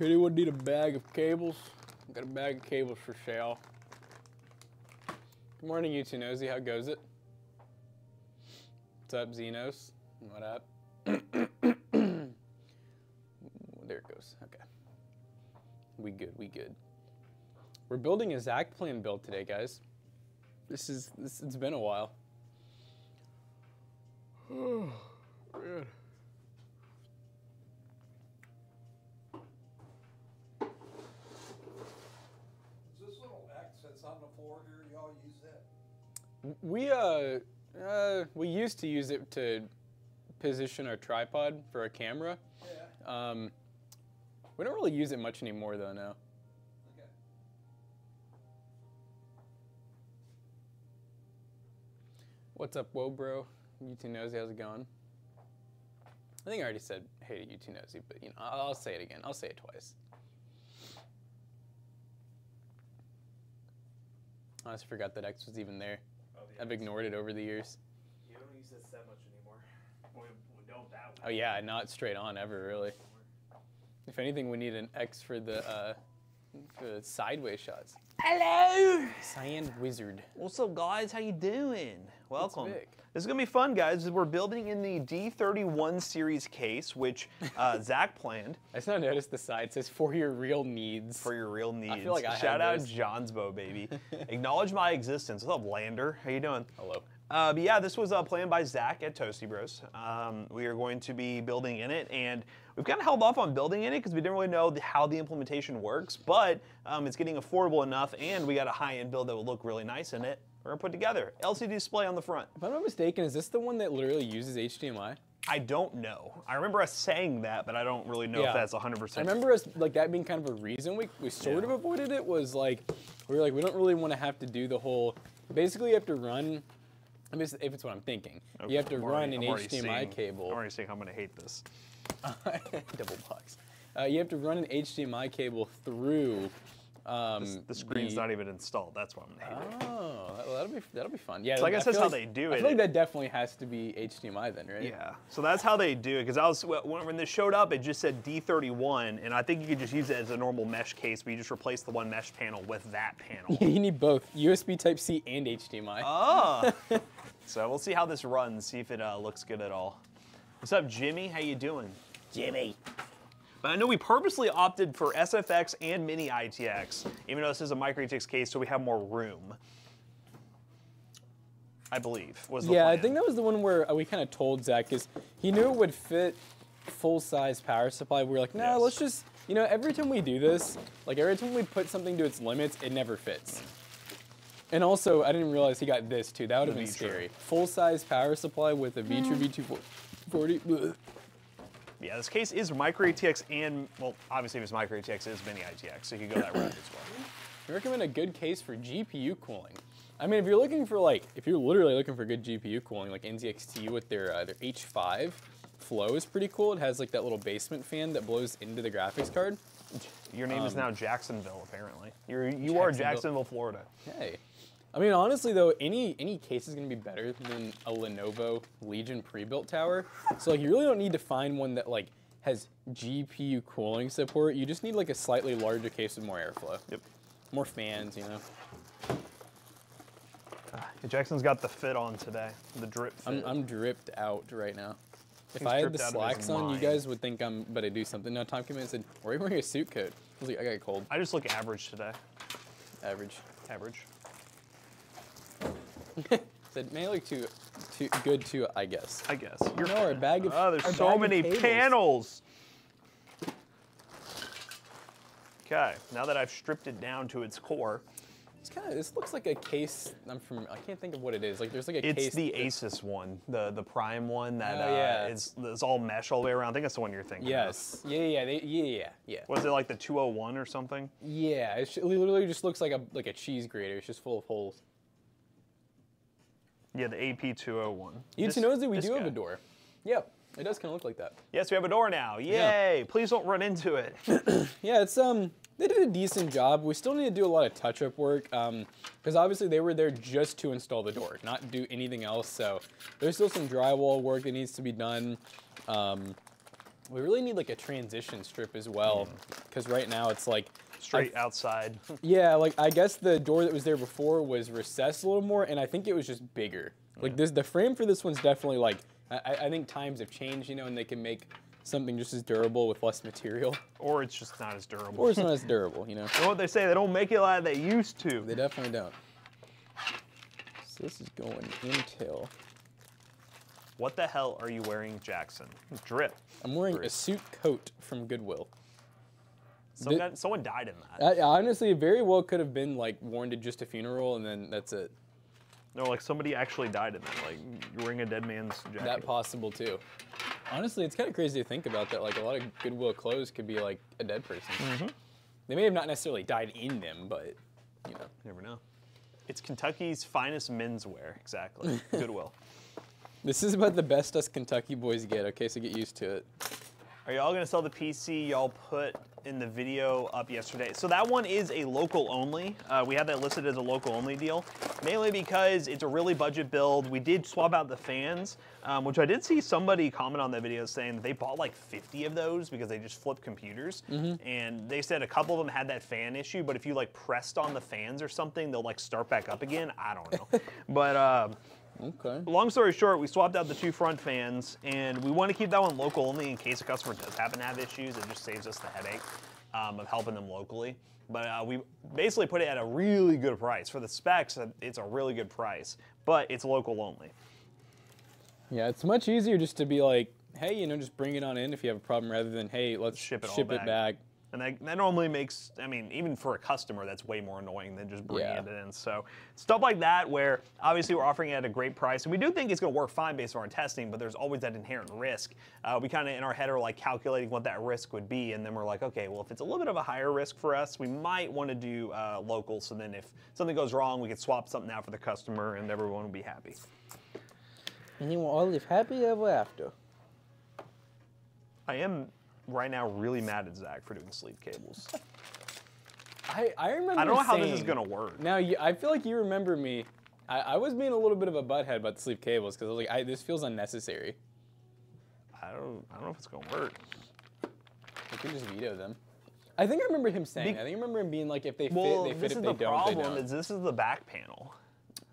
Anyone need a bag of cables? I've got a bag of cables for sale. Good morning, you two nosy. How goes it? What's up, Xenos? What up? There it goes. Okay. We good. We good. We're building a Zach plan build today, guys. It's been a while. Oh, man. On the floor here, y'all use that? We used to use it to position our tripod for a camera. Yeah. We don't really use it much anymore though now. Okay. What's up, whoa bro? You two nosy, how's it going? I think I already said hey to you two nosy, but you know, I'll say it again. I'll say it twice. I honestly forgot that X was even there. Oh, I've ignored it over the years. You don't use this that much anymore. We don't that way. Oh yeah, not straight on ever, really. If anything, we need an X for the sideways shots. Hello! Cyan Wizard. What's up, guys? How you doing? Welcome. It's big. This is going to be fun, guys. We're building in the D31 series case, which Zach planned. I just now noticed the side says for your real needs. For your real needs. I feel like I Shout have out this. Johnsbow, baby. Acknowledge my existence. What's up, Lander? How you doing? Hello. But yeah, this was planned by Zach at Toasty Bros. We are going to be building in it, and we've kind of held off on building in it because we didn't really know how the implementation works, but it's getting affordable enough, and we got a high-end build that will look really nice in it. We're gonna put together. LCD display on the front. If I'm not mistaken, is this the one that literally uses HDMI? I don't know. I remember us saying that, but I don't really know if that's 100%. I remember us like that being kind of a reason we sort of avoided it was like we were like we don't really want to have to do the whole. Basically, you have to run. I mean, if it's what I'm thinking, Okay, you have to run an I'm already HDMI seeing, cable. I'm already saying I'm gonna hate this. Double box. You have to run an HDMI cable through. The screen's not even installed. That's why I'm gonna hate it. Oh, that'll be fun. Yeah, So I guess that's feel how they do it. I feel like that definitely has to be HDMI then, right? Yeah, so that's how they do it. Because when this showed up, it just said D31, and I think you could just use it as a normal mesh case, but you just replace the one mesh panel with that panel. You need both USB Type-C and HDMI. Oh. So we'll see how this runs, see if it looks good at all. What's up, Jimmy? How you doing? Jimmy. But I know we purposely opted for SFX and Mini ITX, even though this is a micro ATX case, so we have more room. I believe was the plan. I think that was the one where we kind of told Zach, because he knew it would fit full-size power supply. We were like, no, let's just, you know, every time we do this, like every time we put something to its limits, it never fits. And also, I didn't realize he got this too. That would have been scary. Full-size power supply with a Vitra V240. Bleh. Yeah, this case is micro ATX and, well, obviously if it's micro ATX, it is Mini ITX, so you can go that route as well. I recommend a good case for GPU cooling. I mean, if you're looking for if you're literally looking for good GPU cooling, like NZXT with their H5 flow is pretty cool. It has like that little basement fan that blows into the graphics card. Your name is now Jacksonville, apparently. You are Jacksonville, Florida. Hey. I mean, honestly, though, any case is going to be better than a Lenovo Legion pre-built tower. So, like, you really don't need to find one that, like, has GPU cooling support. You just need, like, a slightly larger case with more airflow. Yep. More fans, you know. Jackson's got the fit on today, the drip fit. I'm dripped out right now. If He's I had dripped the out of his slacks on, you mind. guys would think I'm about to do something. No, Tom came in and said, why are you wearing a suit coat? I was like, I got cold. I just look average today. Average. Average. Said, may look too good too, I guess. I guess. You're a bag of. Oh, there's so many panels. Okay, now that I've stripped it down to its core. This looks like a case. I can't think of what it is. Like there's like a case. It's the Asus one, the Prime one that it's all mesh all the way around. I think that's the one you're thinking. Yes. Of. Yeah. Was it like the 201 or something? Yeah. It literally just looks like a cheese grater. It's just full of holes. Yeah, the AP201. You two knows that we do have a door. Yep. It does kind of look like that. Yes, we have a door now. Yay! Yeah. Please don't run into it. Yeah, it's they did a decent job. We still need to do a lot of touch-up work because obviously they were there just to install the door, not do anything else. So there's still some drywall work that needs to be done. We really need like a transition strip as well, because right now it's like Straight outside. yeah, like I guess the door that was there before was recessed a little more, and I think it was just bigger. Like the frame for this one's definitely like I think times have changed, you know, and they can make something just as durable with less material. Or it's just not as durable. Or it's not as durable, you know. You know what they say? They don't make it like they used to. They definitely don't. So this is going Intel. What the hell are you wearing, Jackson? Drip. I'm wearing a suit coat from Goodwill. Someone died in that. Honestly, it very well could have been like worn to just a funeral, and then that's it. No, like somebody actually died in that. Like you're wearing a dead man's jacket. That possible too. Honestly, it's kind of crazy to think about that. Like a lot of Goodwill clothes could be like a dead person. They may have not necessarily died in them, but you know. You never know. It's Kentucky's finest menswear, exactly. Goodwill. This is about the best us Kentucky boys get. Okay, so get used to it. Are y'all gonna sell the PC y'all put in the video up yesterday? So that one is a local only. We have that listed as a local only deal, mainly because it's a really budget build. We did swap out the fans, which I did see somebody comment on that video saying that they bought like 50 of those because they just flipped computers. And they said a couple of them had that fan issue, but if you like pressed on the fans or something, they'll like start back up again. I don't know. But Okay. long story short, we swapped out the two front fans, and we want to keep that one local only in case a customer does happen to have issues. It just saves us the headache of helping them locally. But we basically put it at a really good price. For the specs, it's a really good price, but it's local only. Yeah, it's much easier just to be like, hey, you know, just bring it on in if you have a problem, rather than, hey, let's ship it back. And that normally makes, I mean, even for a customer, that's way more annoying than just bringing it in. So stuff like that, where obviously we're offering it at a great price. And we do think it's going to work fine based on our testing, but there's always that inherent risk. We kind of in our head are like calculating what that risk would be. And then we're like, okay, well, if it's a little bit of a higher risk for us, we might want to do local. So then if something goes wrong, we could swap something out for the customer and everyone will be happy. And you will all live happy ever after. I am right now really mad at Zach for doing sleeve cables. I remember I don't know how this saying- is gonna work. Now, I feel like you remember me. I was being a little bit of a butthead about the sleeve cables because I was like, this feels unnecessary. I don't know if it's gonna work. We could just veto them. I think I remember him saying. I think I remember him being like, if they fit, Well, they fit. this If is they the don't, they problem. don't. Is this is the back panel.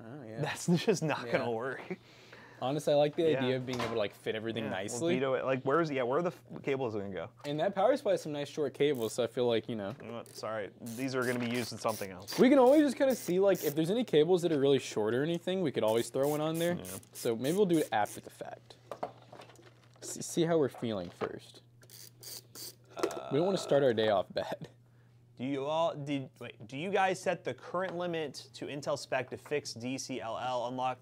Oh yeah. That's just not gonna work. Honestly, I like the idea of being able to like fit everything We'll nicely. veto it. Like, where are the cables gonna go? And that power supply has some nice short cables, so I feel like, you know. You know what? Sorry, these are gonna be used in something else. We can always just kind of see, like, if there's any cables that are really short or anything, we could always throw one on there. Yeah. So maybe we'll do it after the fact. See how we're feeling first. We don't want to start our day off bad. Do you guys set the current limit to Intel spec to fix DCLL?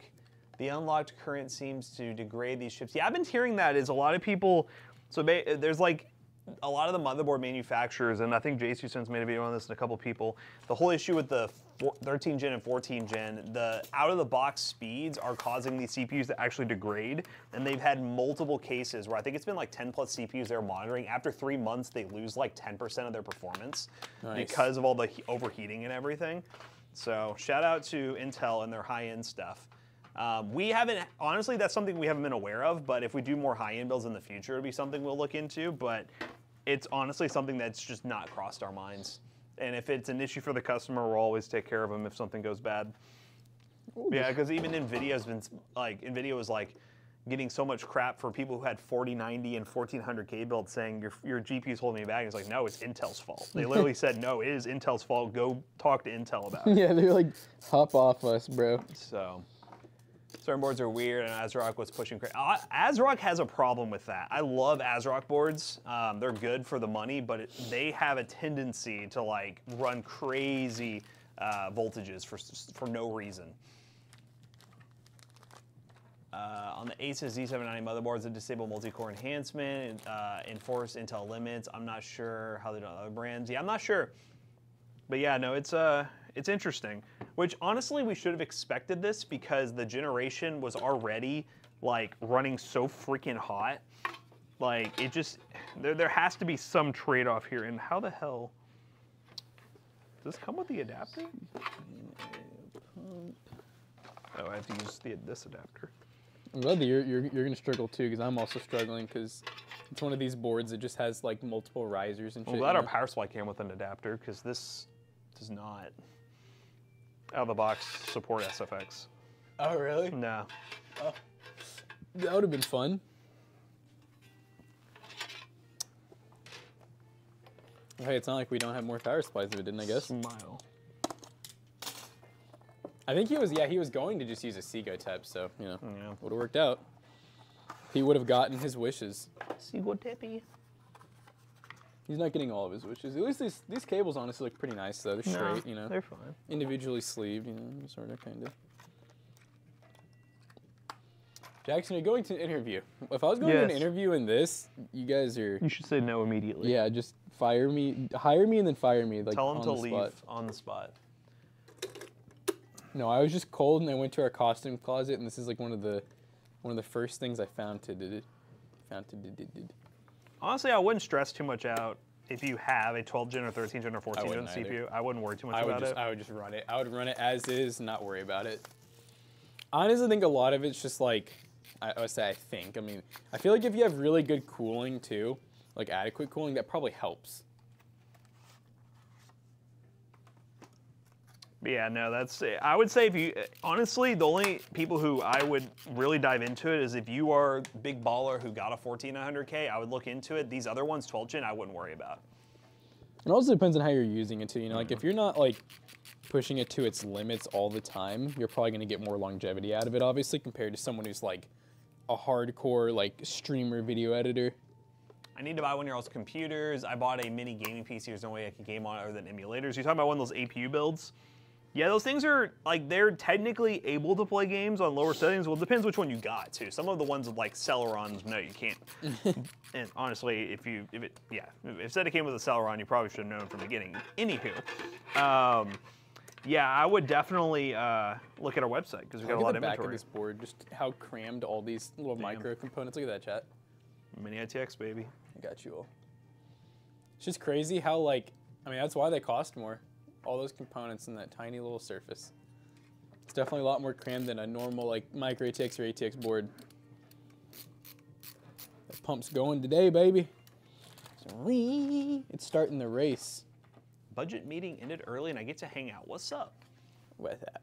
The unlocked current seems to degrade these chips. Yeah, I've been hearing that is a lot of people, so there's like a lot of the motherboard manufacturers, and I think JSUSense made a video on this and a couple people, the whole issue with the 13 gen and 14 gen, the out-of-the-box speeds are causing these CPUs to actually degrade, and they've had multiple cases where I think it's been like 10 plus CPUs they're monitoring. After 3 months, they lose like 10% of their performance because of all the overheating and everything. So shout out to Intel and their high-end stuff. We haven't, honestly, that's something we haven't been aware of, but if we do more high-end builds in the future, it'll be something we'll look into, but it's honestly something that's just not crossed our minds. And if it's an issue for the customer, we'll always take care of them if something goes bad. Yeah, because even NVIDIA's been, like, NVIDIA was like getting so much crap for people who had 4090 and 1400K builds saying your GPU's holding me back. It's like, no, it's Intel's fault. They literally said, no, it is Intel's fault. Go talk to Intel about it. Yeah, they're like, hop off us, bro. So certain boards are weird, and ASRock was pushing crazy. ASRock has a problem with that. I love ASRock boards. They're good for the money, but they have a tendency to like run crazy voltages for no reason. On the Asus Z790 motherboards that disable multi-core enhancement, enforce Intel limits. I'm not sure how they do on other brands. Yeah, I'm not sure. But yeah, no, it's interesting. Which honestly, we should have expected this because the generation was already like running so freaking hot. Like it just, there has to be some trade-off here. And how the hell does this come with the adapter? Oh, I have to use this adapter. I'm glad that you're gonna struggle too, because I'm also struggling, because It's one of these boards that just has like multiple risers and shit. I'm glad you our know? power supply came with an adapter because this does not, out of the box, support SFX. Oh, really? No. Oh. That would have been fun. Hey, it's not like we don't have more power supplies if it didn't, I guess. Smile. I think he was going to just use a Seago tap, so, you know, Yeah. would have worked out. He would have gotten his wishes. Seago Tippy. He's not getting all of his wishes. At least these cables honestly look pretty nice, though. They're straight, you know. They're fine. Individually sleeved, you know, sort of, kind of. Jackson, you're going to an interview. If I was going to an Yes. interview in this, you guys are... You should say no immediately. Yeah, just hire me and then fire me, like, Tell him on to the leave spot. on the spot. No, I was just cold and I went to our costume closet, and this is like one of the first things I found to did. Honestly, I wouldn't stress too much out if you have a 12 gen or 13 gen or 14 gen wouldn't CPU. either. I wouldn't worry too much I about it. would just run it. I would run it as is, not worry about it. I honestly think a lot of it's just like, I would say I mean, I feel like if you have really good cooling too, like adequate cooling, that probably helps. But yeah, no, that's it. I would say if you, honestly, the only people who I would really dive into it is if you are a big baller who got a 14900K, I would look into it. These other ones, 12 gen, I wouldn't worry about. It also depends on how you're using it too. You know, like if you're not like pushing it to its limits all the time, you're probably going to get more longevity out of it, obviously, compared to someone who's like a hardcore like streamer video editor. I need to buy one of your all's computers. I bought a mini gaming PC. There's no way I can game on it other than emulators. You're talking about one of those APU builds? Yeah, those things are, like, they're technically able to play games on lower settings. Well, it depends which one you got, too. Some of the ones with, like, Celerons, no, you can't. And honestly, if said it came with a Celeron, you probably should have known from the beginning. Anywho, yeah, I would definitely look at our website, because we've got a lot of back of inventory. this board, just how crammed all these little micro components. Look at that, chat. Mini ITX, baby. I got you all. It's just crazy how, like, I mean, that's why they cost more. All those components in that tiny little surface. It's definitely a lot more crammed than a normal, like, micro ATX or ATX board. The pump's going today, baby. It's starting the race. Budget meeting ended early, and I get to hang out. What's up? With that.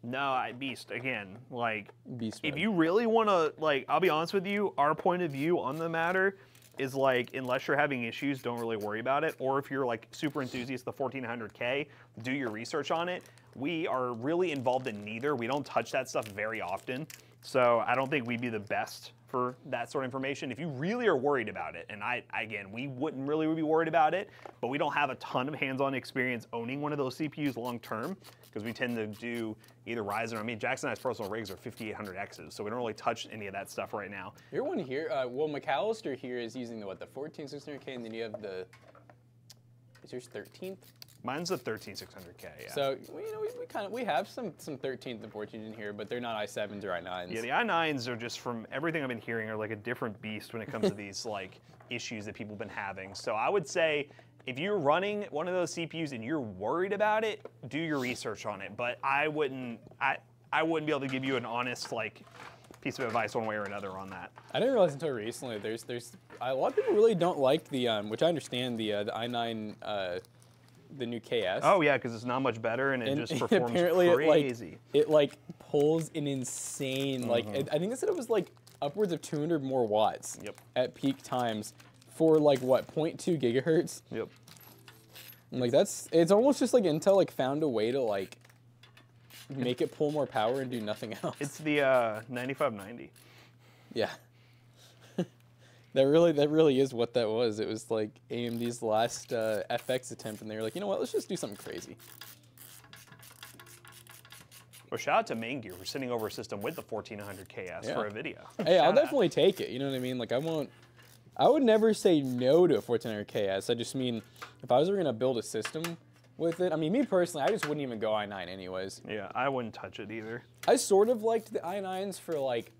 No, Beast, again, like, Beast if mode. you really want to, like, I'll be honest with you, our point of view on the matter is, like, unless you're having issues, don't really worry about it. Or if you're, like, super enthusiast of the 1400K, do your research on it. We are really involved in neither. We don't touch that stuff very often. So I don't think we'd be the best for that sort of information. If you really are worried about it, and again, we wouldn't really be worried about it, but we don't have a ton of hands-on experience owning one of those CPUs long-term, because we tend to do either Ryzen, I mean, Jackson and I's personal rigs are 5800Xs, so we don't really touch any of that stuff right now. Your one here, well, McAllister here is using the, what, the 14600K, and then you have the, is yours 13th? Mine's the 13600K, yeah. So, you know, we have some 13th and 14th in here, but they're not i7s or i9s. Yeah, the i9s are just, from everything I've been hearing, are like a different beast when it comes to these like issues that people have been having. So I would say, if you're running one of those CPUs and you're worried about it, do your research on it. But I wouldn't be able to give you an honest like piece of advice one way or another on that. I didn't realize until recently there's a lot of people really don't like the which I understand the i9 the new KS. Oh yeah, because it's not much better and it just performs apparently crazy. It like pulls an insane like I think they said it was like upwards of 200 more watts at peak times for like what 0.2 gigahertz. Yep. And, like it's almost just like Intel like found a way to like make it pull more power and do nothing else. It's the 9590. Yeah. That really is what that was. It was like AMD's last FX attempt, and they were like, you know what, let's just do something crazy. Well, shout out to Main Gear for sending over a system with the 1400KS for a video. Hey, I'll Shout out. definitely take it. You know what I mean? Like I would never say no to a 1400KS. I just mean, if I was ever gonna build a system with it, I mean, me personally, I just wouldn't even go i9 anyways. Yeah, I wouldn't touch it either. I sort of liked the i9s for like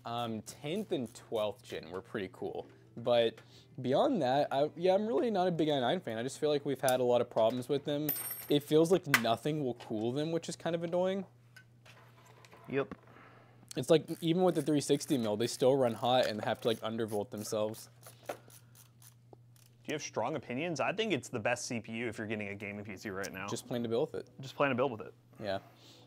10th and 12th gen were pretty cool. But beyond that, I'm really not a big i9 fan. I just feel like we've had a lot of problems with them. It feels like nothing will cool them, which is kind of annoying. Yep. It's like even with the 360 mil, they still run hot and have to like undervolt themselves. Do you have strong opinions? I think it's the best CPU if you're getting a gaming PC right now. Just plain to build with it. Just plan to build with it. Yeah.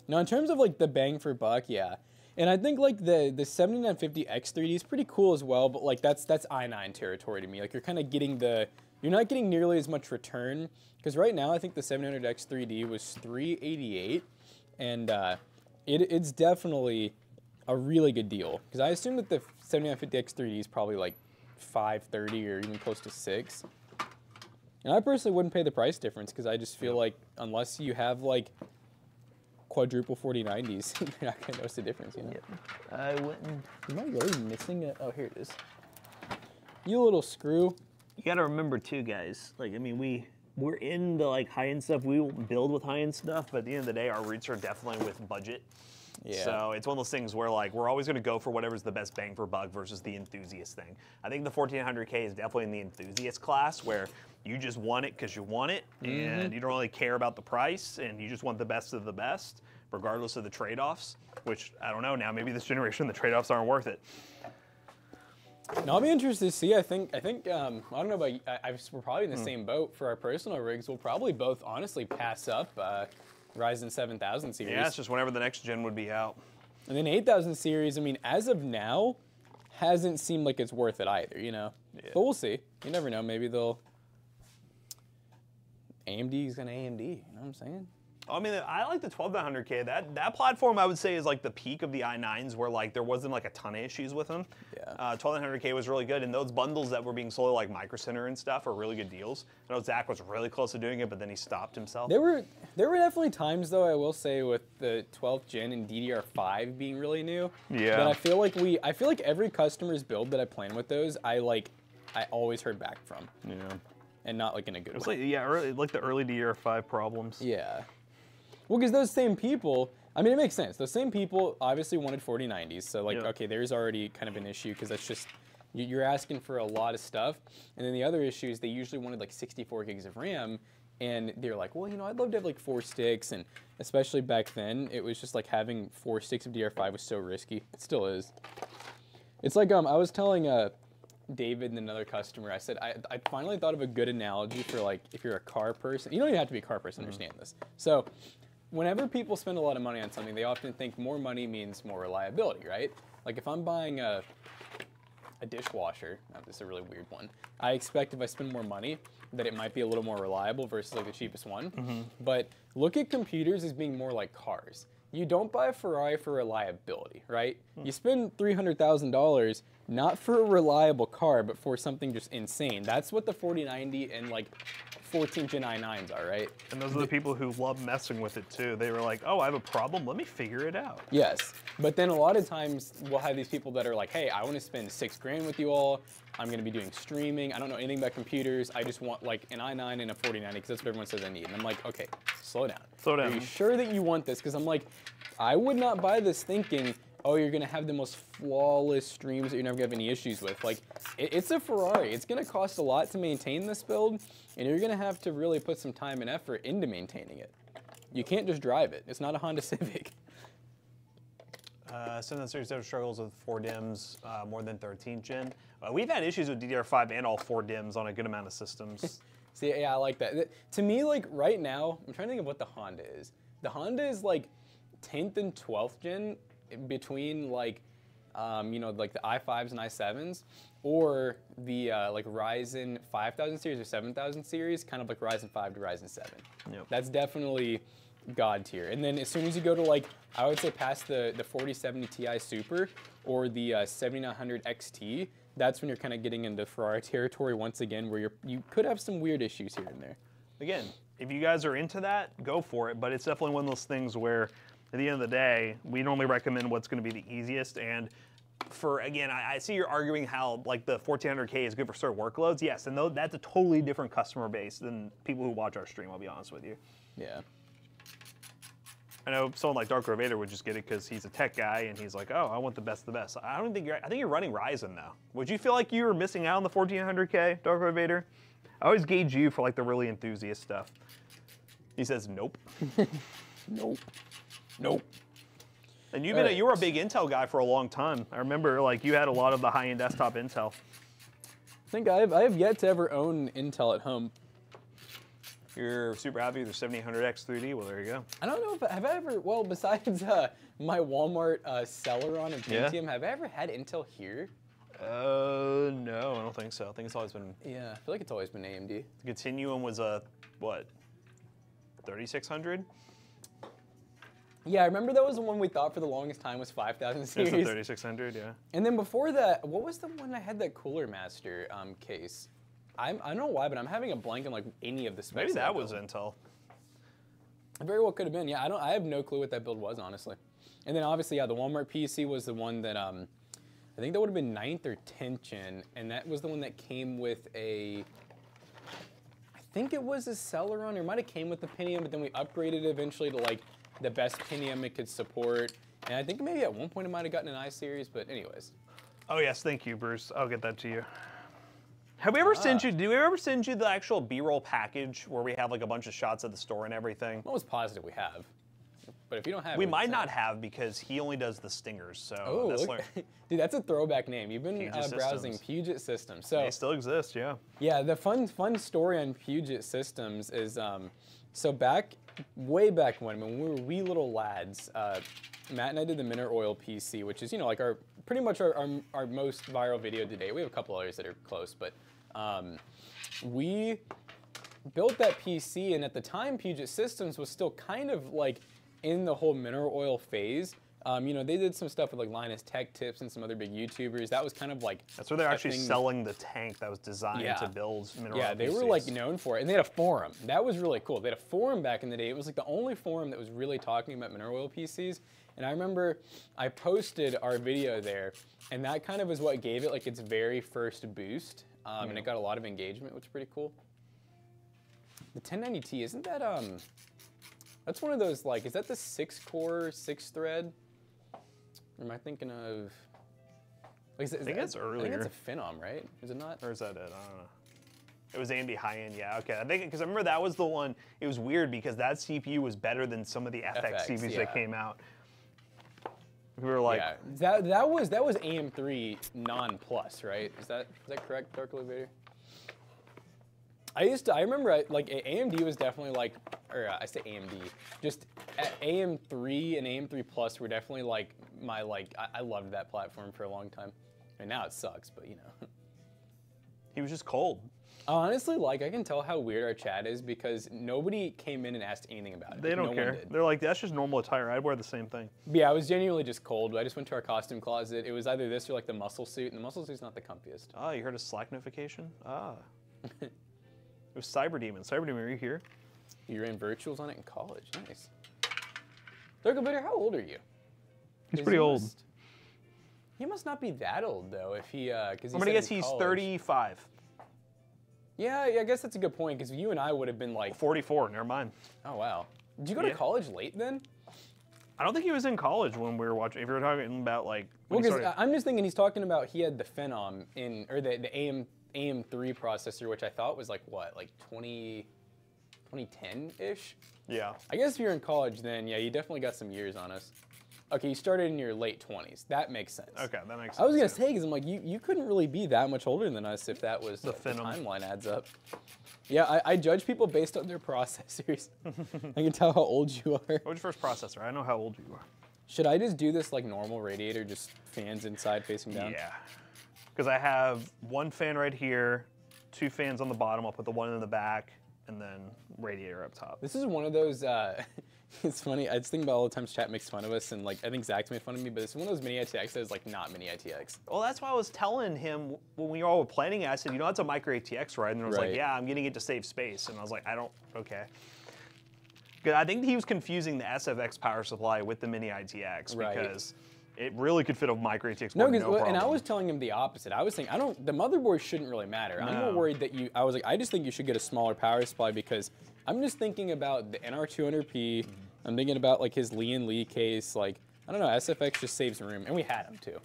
Now in terms of like the bang for buck, yeah. And I think like the 7950X3D is pretty cool as well, but like that's i9 territory to me. Like you're kind of getting you're not getting nearly as much return, because right now I think the 700X3D was $388, and it's definitely a really good deal, because I assume that the 7950X3D is probably like $530 or even close to $6. And I personally wouldn't pay the price difference, because I just feel like unless you have like quadruple 4090s, you're not gonna notice the difference, you know? Yep. I wouldn't. Am I really missing it? Oh, here it is. You little screw. You gotta remember too, guys, like, I mean, we're in the like high-end stuff. We will build with high-end stuff, but at the end of the day, our roots are definitely with budget. Yeah. So it's one of those things where like we're always gonna go for whatever's the best bang for buck versus the enthusiast thing. I think the 1400K is definitely in the enthusiast class, where you just want it because you want it, and you don't really care about the price, and you just want the best of the best, regardless of the trade-offs, which I don't know now, maybe this generation the trade-offs aren't worth it. No, I'll be interested to see. I think I don't know about you, we're probably in the same boat for our personal rigs. We'll probably both honestly pass up Ryzen 7000 series. Yeah, it's just whenever the next gen would be out. And then 8000 series, I mean, as of now, hasn't seemed like it's worth it either, you know? Yeah. But we'll see. You never know. Maybe AMD's gonna AMD, you know what I'm saying? I mean, I like the 12900K. That platform, I would say, is like the peak of the i9s, where like there wasn't like a ton of issues with them. Yeah. 12900K was really good, and those bundles that were being sold at like Micro Center and stuff are really good deals. I know Zach was really close to doing it, but then he stopped himself. There were definitely times, though, I will say, with the 12th gen and DDR5 being really new. Yeah. That I feel like every customer's build that I plan with those, I always heard back from. Yeah. And not like in a good It's way. like, yeah, like the early DDR5 problems. Yeah. Well, because those same people, I mean, it makes sense. Those same people obviously wanted 4090s. So, like, Yeah. okay, there's already kind of an issue, because that's just, you're asking for a lot of stuff. And then the other issue is they usually wanted like 64 gigs of RAM. And they're like, well, you know, I'd love to have like 4 sticks. And especially back then, it was just like having 4 sticks of DDR5 was so risky. It still is. It's like, I was telling David and another customer, I said, I finally thought of a good analogy for like, if you're a car person. You don't even have to be a car person to understand this. So, whenever people spend a lot of money on something, they often think more money means more reliability, right? Like if I'm buying a dishwasher, now this is a really weird one, I expect if I spend more money that it might be a little more reliable versus like the cheapest one. But look at computers as being more like cars. You don't buy a Ferrari for reliability, right? You spend $300,000 not for a reliable car, but for something just insane. That's what the 4090 and like 14 Gen i9s are, right? And those are the people who love messing with it too. They were like, oh, I have a problem, let me figure it out. Yes, but then a lot of times we'll have these people that are like, hey, I want to spend $6 grand with you all. I'm going to be doing streaming. I don't know anything about computers. I just want like an i9 and a 4090 because that's what everyone says I need. And I'm like, okay, slow down. Slow down. Are you sure that you want this? Because I'm like, I would not buy this thinking, oh, you're going to have the most flawless streams that you're never going to have any issues with. Like, it's a Ferrari. It's going to cost a lot to maintain this build, and you're going to have to really put some time and effort into maintaining it. You can't just drive it. It's not a Honda Civic. 737 struggles with 4 DIMMs more than 13th gen. We've had issues with DDR5 and all 4 DIMMs on a good amount of systems. See, yeah, I like that. To me, like, right now, I'm trying to think of what the Honda is. The Honda is, like, 10th and 12th gen between, like, you know, like the i5s and i7s, or the, like, Ryzen 5000 series or 7000 series, kind of like Ryzen 5 to Ryzen 7. Yep. That's definitely God tier. And then as soon as you go to, like, I would say past the 4070 Ti Super or the 7900 XT, that's when you're kind of getting into Ferrari territory once again, where you could have some weird issues here and there. Again, if you guys are into that, go for it, but it's definitely one of those things where at the end of the day, we normally recommend what's going to be the easiest. And for, again, I see you're arguing how like the 1400K is good for certain workloads. Yes, and that's a totally different customer base than people who watch our stream, I'll be honest with you. Yeah. I know someone like Dark Vader would just get it because he's a tech guy and he's like, oh, I want the best of the best. I don't think I think you're running Ryzen though. Would you feel like you were missing out on the 1400K, Dark Vader? I always gauge you for like the really enthusiast stuff. He says, nope. Nope. Nope. And you Alright. were a big Intel guy for a long time. I remember like you had a lot of the high-end desktop Intel. I think I have yet to ever own Intel at home. You're super happy with the 7800X 3D? Well, there you go. I don't know if have I ever, well, besides my Walmart Celeron and Yeah. Pentium, have I ever had Intel here? No, I don't think so. I think it's always been. Yeah, I feel like it's always been AMD. The Continuum was a, what, 3600? Yeah, I remember that was the one we thought for the longest time was 5000 It's series. a 3600, yeah. And then before that, what was the one I had that Cooler Master case? I don't know why, but I'm having a blank on like any of the specs. Maybe of that was build. Intel. It very well could have been. Yeah, I have no clue what that build was, honestly. And then obviously, yeah, the Walmart PC was the one that I think that would have been 9th or 10th gen, and that was the one that came with a, I think it was a Celeron, or it might have came with the Pentium, but then we upgraded it eventually to like the best Pentium it could support. And I think maybe at one point it might have gotten an i-series, but anyways. Oh yes, thank you, Bruce. I'll get that to you. Have we ever sent you? Do we ever send you the actual B-roll package where we have like a bunch of shots of the store and everything? I'm almost positive we have. But if you don't have We it, might it's not have because he only does the stingers. So Oh, that's look. Dude, that's a throwback name. You've been Puget browsing Systems. Puget Systems. So they still exist, yeah. yeah, the fun story on Puget Systems is so way back when we were wee little lads, Matt and I did the Minor Oil PC, which is like pretty much our most viral video to date. We have a couple others that are close, but we built that PC, and at the time Puget Systems was still kind of like in the whole mineral oil phase. They did some stuff with like Linus Tech Tips and some other big YouTubers. That was kind of like That's where they're a actually thing. selling the tank that was designed Yeah. to build mineral Yeah, oil they were PCs. like known for it, and they had a forum. That was really cool. They had a forum back in the day. It was like the only forum that was really talking about mineral oil PCs. And I remember I posted our video there, and that kind of was what gave it like its very first boost, and it got a lot of engagement, which is pretty cool. The 1090T, isn't that that's one of those like, is that the 6-core, 6-thread? Or am I thinking of? Like, I think it's I earlier. think it's a Phenom, right? Is it not? Or is that it? I don't know. It was AMD high-end, yeah. Okay, I think because I remember that was the one. It was weird because that CPU was better than some of the FX CPUs yeah. that came out. We were like, yeah, that was AM3 non-plus, right? Is that correct, Dark Elevator? I remember AMD was definitely like, or I say AMD, just AM3 and AM3 Plus were definitely like my I loved that platform for a long time, and now it sucks, but he was just cold. Honestly, I can tell how weird our chat is because nobody came in and asked anything about it. They don't No care. one did. They're like, that's just normal attire. I'd wear the same thing. But yeah, I was genuinely just cold. I just went to our costume closet. It was either this or like the muscle suit, and the muscle suit's not the comfiest. Ah, you heard of Slack notification? Ah. It was Cyber Demon. Cyber Demon, are you here? You ran virtuals on it in college. Nice. Dark Elevator, how old are you? He's 'Cause pretty old. He must not be that old though. If he, because I'm gonna guess he's 35. Yeah, I guess that's a good point. Because you and I would have been like, 44, never mind. oh wow. Did you go to Yeah. college late then? I don't think he was in college when we were watching. If you were talking about like, Well, when he because started- I'm just thinking he's talking about he had the Phenom or the AM3 processor, which I thought was like what, like 2010-ish? yeah. I guess if you're in college then, yeah, you definitely got some years on us. Okay, you started in your late 20s. That makes sense. Okay, that makes sense. I was gonna yeah. say, because I'm like, you couldn't really be that much older than us if that was The if the Phenom. timeline adds up. Yeah, I judge people based on their processors. I can tell how old you are. What was your first processor? I know how old you are. Should I just do this like normal radiator, just fans inside facing down? Yeah. Because I have one fan right here, 2 fans on the bottom. I'll put the one in the back, and then radiator up top. This is one of those, it's funny, I just think about all the times chat makes fun of us, and like, I think Zach's made fun of me, but it's one of those mini ITX that is like not mini ITX. Well, that's why I was telling him when we all were planning it. I said, that's a micro ATX, right? And I was Right. like, yeah, I'm getting it to save space. And I was like, okay. 'Cause I think he was confusing the SFX power supply with the mini ITX Right. because it really could fit a micro ATX No, board, because no problem. and I was telling him the opposite. I was saying the motherboard shouldn't really matter. I'm more No. worried that I was like, I just think you should get a smaller power supply because I'm just thinking about the NR200P. I'm thinking about like his Lee & Lee case. Like, I don't know, SFX just saves room, and we had them too.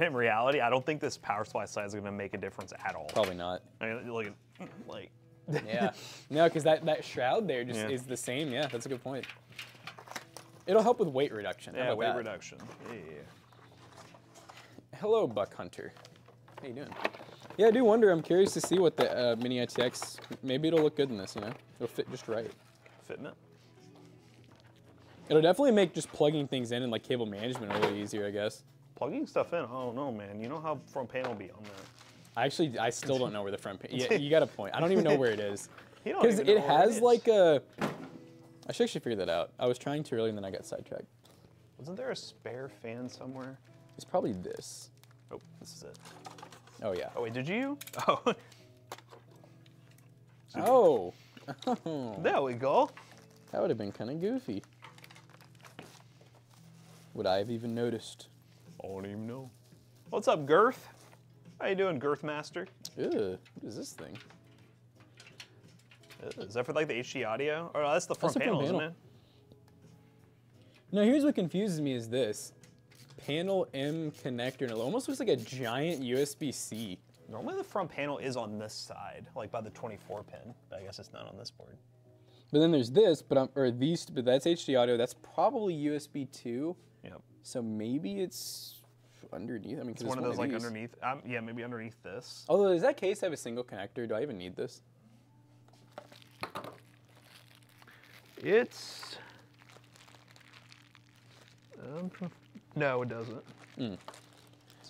In reality, I don't think this power supply size is going to make a difference at all. Probably not. I mean, look at, like, Yeah. No, because that shroud there just Yeah. is the same. Yeah, that's a good point. It'll help with weight reduction. How Yeah, about weight that? reduction. Yeah. Hello, Buck Hunter. How you doing? Yeah, I do wonder. I'm curious to see what the Mini ITX. Maybe it'll look good in this. You know, it'll fit just right. Fitment. It'll definitely make just plugging things in and like cable management a little easier, I guess. Plugging stuff in. I don't know, man. You know how front panel be on that. Actually, I still don't know where the front panel. Yeah, you got a point. I don't even know where it is. You don't Because even know it where has is. like a. I should actually figure that out. I was trying to earlier and then I got sidetracked. Wasn't there a spare fan somewhere? It's probably this. Oh, this is it. Oh yeah. Oh wait, did you? Oh. Oh. There we go. That would have been kind of goofy. Would I have even noticed? I don't even know. What's up, Girth? How you doing, Girth Master? Ew, what is this thing? Is that for like the HD audio? Oh, no, that's the front the front panel, isn't panel. it? No, here's what confuses me is this. Panel M connector, and it almost looks like a giant USB-C. Normally the front panel is on this side, like by the 24 pin, but I guess it's not on this board. But then there's this, but that's HD audio. That's probably USB 2. Yep. So maybe it's underneath. I mean, 'cause It's one of those like these. underneath, yeah, maybe underneath this. Although, does that case have a single connector? Do I even need this? It's, no, it doesn't. So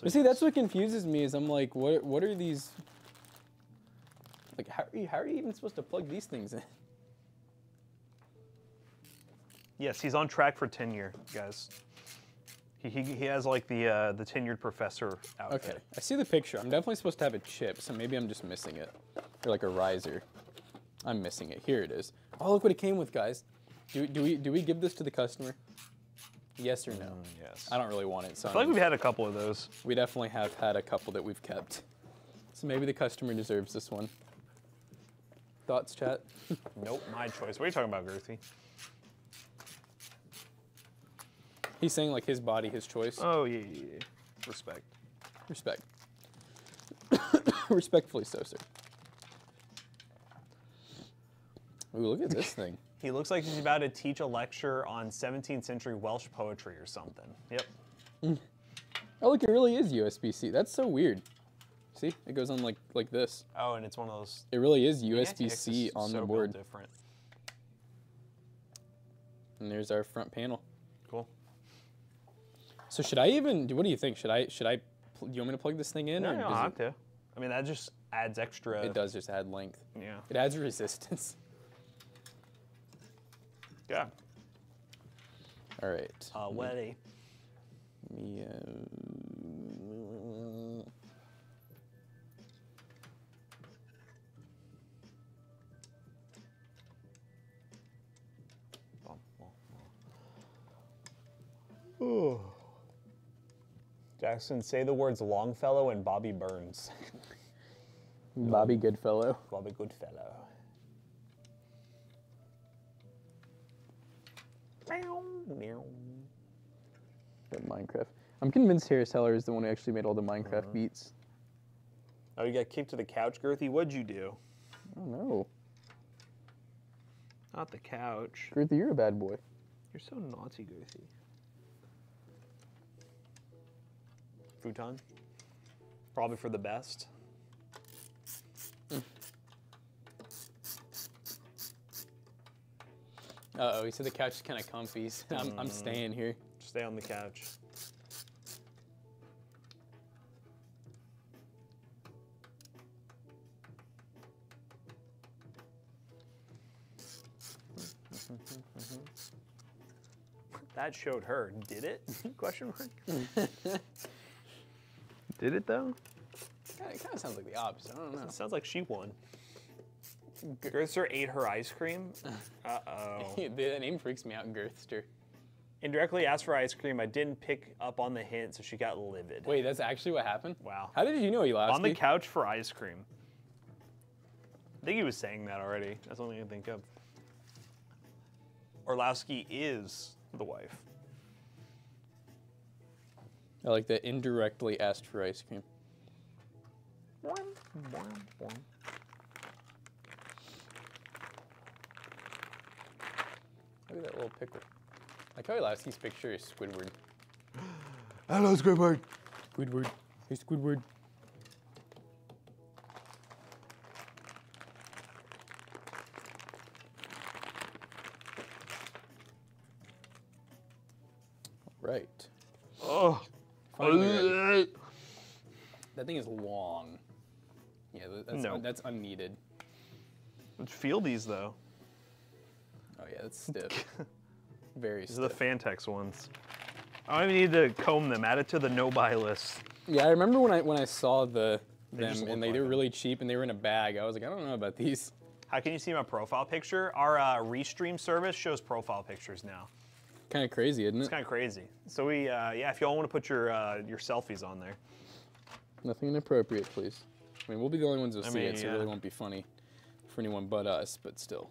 But see, that's what confuses me. Is I'm like, what are these? Like, how are you even supposed to plug these things in? Yes, he's on track for tenure, guys. He has like the tenured professor outfit. Okay, I see the picture. I'm definitely supposed to have a chip, so maybe I'm just missing it, or like a riser. I'm missing it. Here it is. Oh, look what it came with, guys. Do we give this to the customer? Yes or no? Yes. I don't really want it, so I feel like we've had a couple of those. we definitely have had a couple that we've kept. So maybe the customer deserves this one. Thoughts, chat? Nope, my choice. What are you talking about, Girthy? He's saying like his body, his choice. Oh, yeah. Respect. Respect. Respectfully so, sir. Ooh, look at this thing. He looks like he's about to teach a lecture on 17th century Welsh poetry or something. Yep. Oh, look, it really is USB-C. That's so weird. See, it goes on like this. Oh, and it's one of those. It really is The USB-C ATX is on so the built board. different. And there's our front panel. Cool. So should I even? What do you think? Do you want me to plug this thing in? No, or you don't does have to. I mean, that just adds extra. it does just add length. Yeah. It adds resistance. Yeah. All right. Weddy. Me, Ooh. Jackson, say the words Longfellow and Bobby Burns. Bobby Goodfellow. Bobby Goodfellow. That Minecraft. I'm convinced Harris Heller is the one who actually made all the Minecraft beats. Oh, you got kicked to the couch, Girthy? What'd you do? I don't know. Not the couch. Girthy, you're a bad boy. You're so naughty, Girthy. Futon? Probably for the best. Uh-oh, he said the couch is kind of comfy. So I'm staying here. Stay on the couch. That showed her. Did it? Question mark. Did it though? It kind of sounds like the opposite. I don't know. It sounds like she won. Girthster ate her ice cream. Uh-oh. The name freaks me out, Girthster. Indirectly asked for ice cream. I didn't pick up on the hint, so she got livid. Wait, that's actually what happened? Wow. How did you know, Elasky? On the couch for ice cream. I think he was saying that already. That's the only thing I can think of. Orlowski is the wife. I like that indirectly asked for ice cream. Look at that little pickle. Like how Lasky's picture is Squidward. Hello, Squidward. Squidward. Hey, Squidward. Right. Oh. Finally ready. That thing is long. Yeah, that's unneeded. Let's feel these though. Oh yeah, that's stiff. Very These stiff. are the Fantex ones. I don't even need to comb them. Add it to the no-buy list. Yeah, I remember when I saw them just look and like they were them. really cheap and they were in a bag. I was like, I don't know about these. How can you see my profile picture? Our Restream service shows profile pictures now. Kind of crazy, isn't It's it? kind of crazy. So we, yeah, if y'all want to put your selfies on there. Nothing inappropriate, please. I mean, we'll be the only ones who see mean, it, so it yeah. really won't be funny for anyone but us. But still,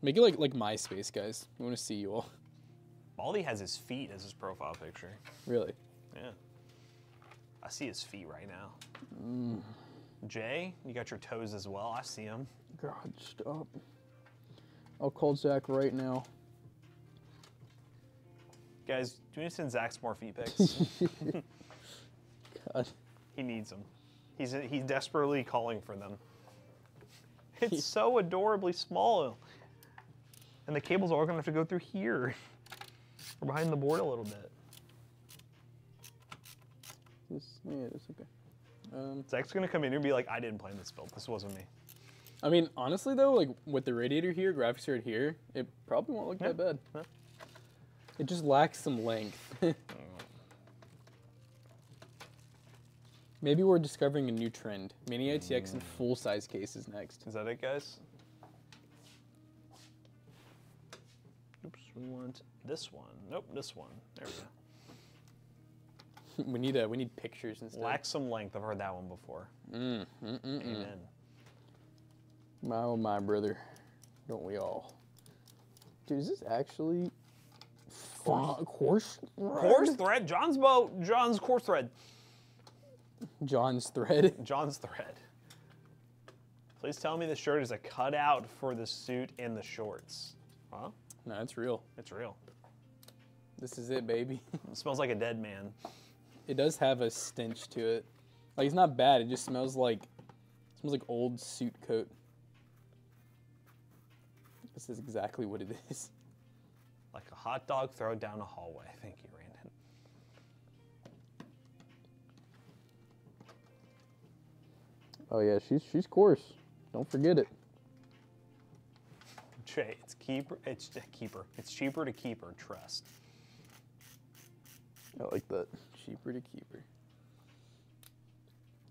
make it like MySpace, guys. We want to see you all. Baldy has his feet as his profile picture. Really? Yeah. I see his feet right now. Jay, you got your toes as well. I see them. God, stop. I'll call Zach right now. Guys, do you need to send Zach some more feet pics? God. He needs them. He's desperately calling for them. It's so adorably small. And the cables are all gonna have to go through here. We're behind the board a little bit. Yeah, it's okay. Zach's gonna come in here and be like, I didn't plan this build. This wasn't me. I mean, honestly though, like with the radiator here, graphics card here, it probably won't look that bad. Yeah. It just lacks some length. Maybe we're discovering a new trend. Mini ITX in full-size cases next. Is that it, guys? Oops, we want this one. Nope, this one. There we go. we need pictures instead. Lacks some length. I've heard that one before. Amen. My oh my brother, don't we all? Dude, is this actually course Course thread? John's course thread. John's thread? John's thread. Please tell me the shirt is a cutout for the suit and the shorts. Huh? No, it's real. It's real. This is it, baby. It smells like a dead man. It does have a stench to it. Like, it's not bad. It just smells like old suit coat. This is exactly what it is. Like a hot dog thrown down a hallway. Thank you, Randon. Oh yeah, she's coarse. Don't forget it. Jay, it's cheaper to keep her, trust. I like that. Cheaper to keep her.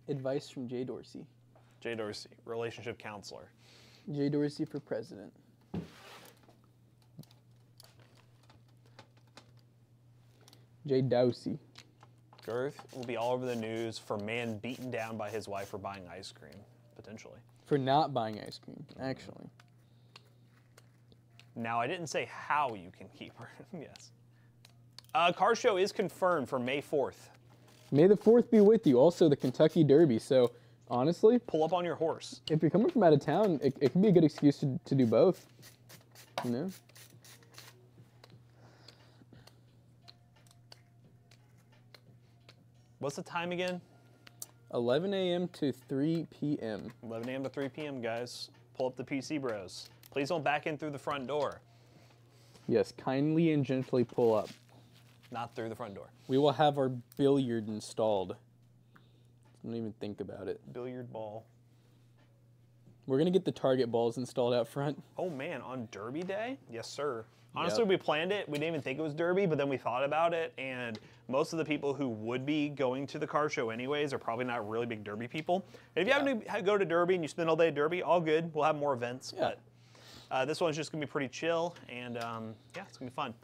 Advice from Jay Dorsey. Jay Dorsey, relationship counselor. Jay Dorsey for president. Jay Dousey. Girth will be all over the news for man beaten down by his wife for buying ice cream, potentially. For not buying ice cream, actually. Now, I didn't say how you can keep her. Yes. Car show is confirmed for May 4th. May the 4th be with you. Also, the Kentucky Derby. So, honestly, Pull up on your horse. if you're coming from out of town, it can be a good excuse to do both. You know? What's the time again? 11 a.m. to 3 p.m. 11 a.m. to 3 p.m., guys. Pull up the PC Bros. Please don't back in through the front door. Yes, kindly and gently pull up. Not through the front door. We will have our billiard installed. Don't even think about it. Billiard ball. We're going to get the target balls installed out front. Oh, man, on Derby Day? Yes, sir. Honestly, we planned it. We didn't even think it was Derby, but then we thought about it, and most of the people who would be going to the car show anyways are probably not really big Derby people. And if you happen to go to Derby and you spend all day at Derby, all good. We'll have more events, but this one's just going to be pretty chill, and yeah, it's going to be fun.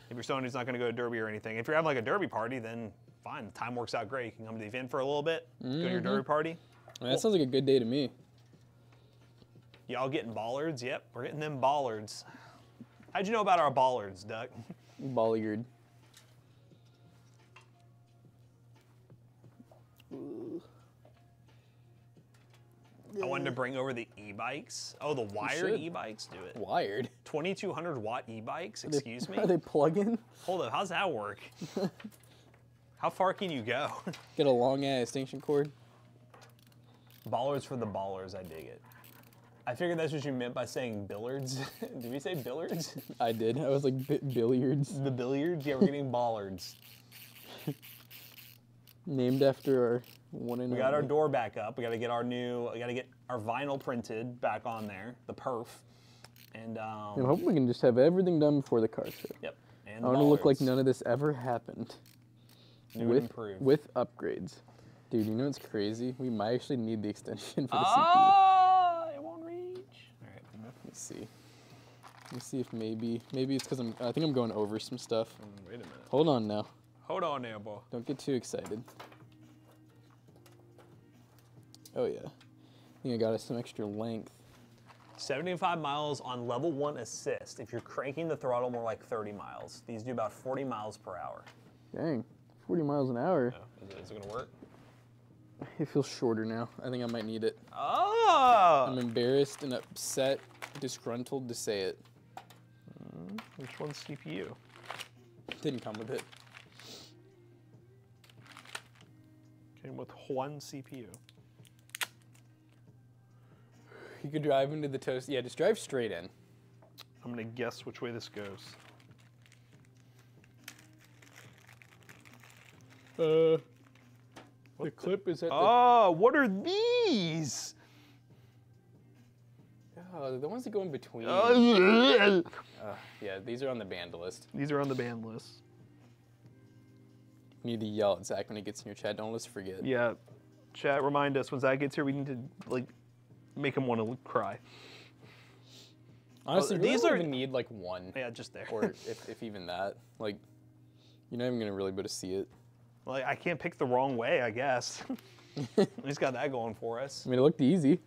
If you're someone who's not going to go to Derby or anything, if you're having like a Derby party, then fine. The time works out great. You can come to the event for a little bit, go to your Derby party. I mean, that sounds like a good day to me. Y'all getting bollards? Yep, we're getting them bollards. How'd you know about our bollards, Duck? Bolliard. Ooh. I wanted to bring over the e-bikes. Oh, the wired should. e-bikes do it. Wired. 2200 watt e-bikes, excuse me? Are they plug-in? Hold up, how's that work? How far can you go? Get a long ass extension cord. Ballers for the ballers, I dig it. I figured that's what you meant by saying billards. Did we say billards? I did. I was like billiards. The billiards? Yeah, we're getting ballards. Named after our one and We got our door back up. We gotta get our vinyl printed back on there, the perf. And I'm hoping we can just have everything done before the car show. yep. And I want to look like ballards. none of this ever happened. New and improved. With upgrades. Dude, you know what's crazy? We might actually need the extension for the CPU. Ah, it won't reach. All right. Let's see. Let's see if maybe it's because I think I'm going over some stuff. Wait a minute. Hold on now. Hold on there, boy. Don't get too excited. Oh yeah. I think I got us some extra length. 75 miles on level 1 assist. If you're cranking the throttle more like 30 miles. These do about 40 miles per hour. Dang. 40 miles an hour. Oh, is it gonna work? It feels shorter now. I think I might need it. Oh! I'm embarrassed and upset, disgruntled to say it. Which one's CPU? Didn't come with it. Came with one CPU. You could drive into the toast. Yeah, just drive straight in. I'm gonna guess which way this goes. The clip is at Oh, what are these? Oh, the ones that go in between. Yeah, these are on the banned list. These are on the ban list. You need to yell at Zach when he gets in your chat. Don't let's forget. Yeah, chat, remind us when Zach gets here. We need to like make him want to cry. Honestly, these these don't are- even need like one, Yeah, just there. or if even that. Like, you're not even gonna really be able to see it. Well, I can't pick the wrong way, I guess. He's got that going for us. I mean, it looked easy.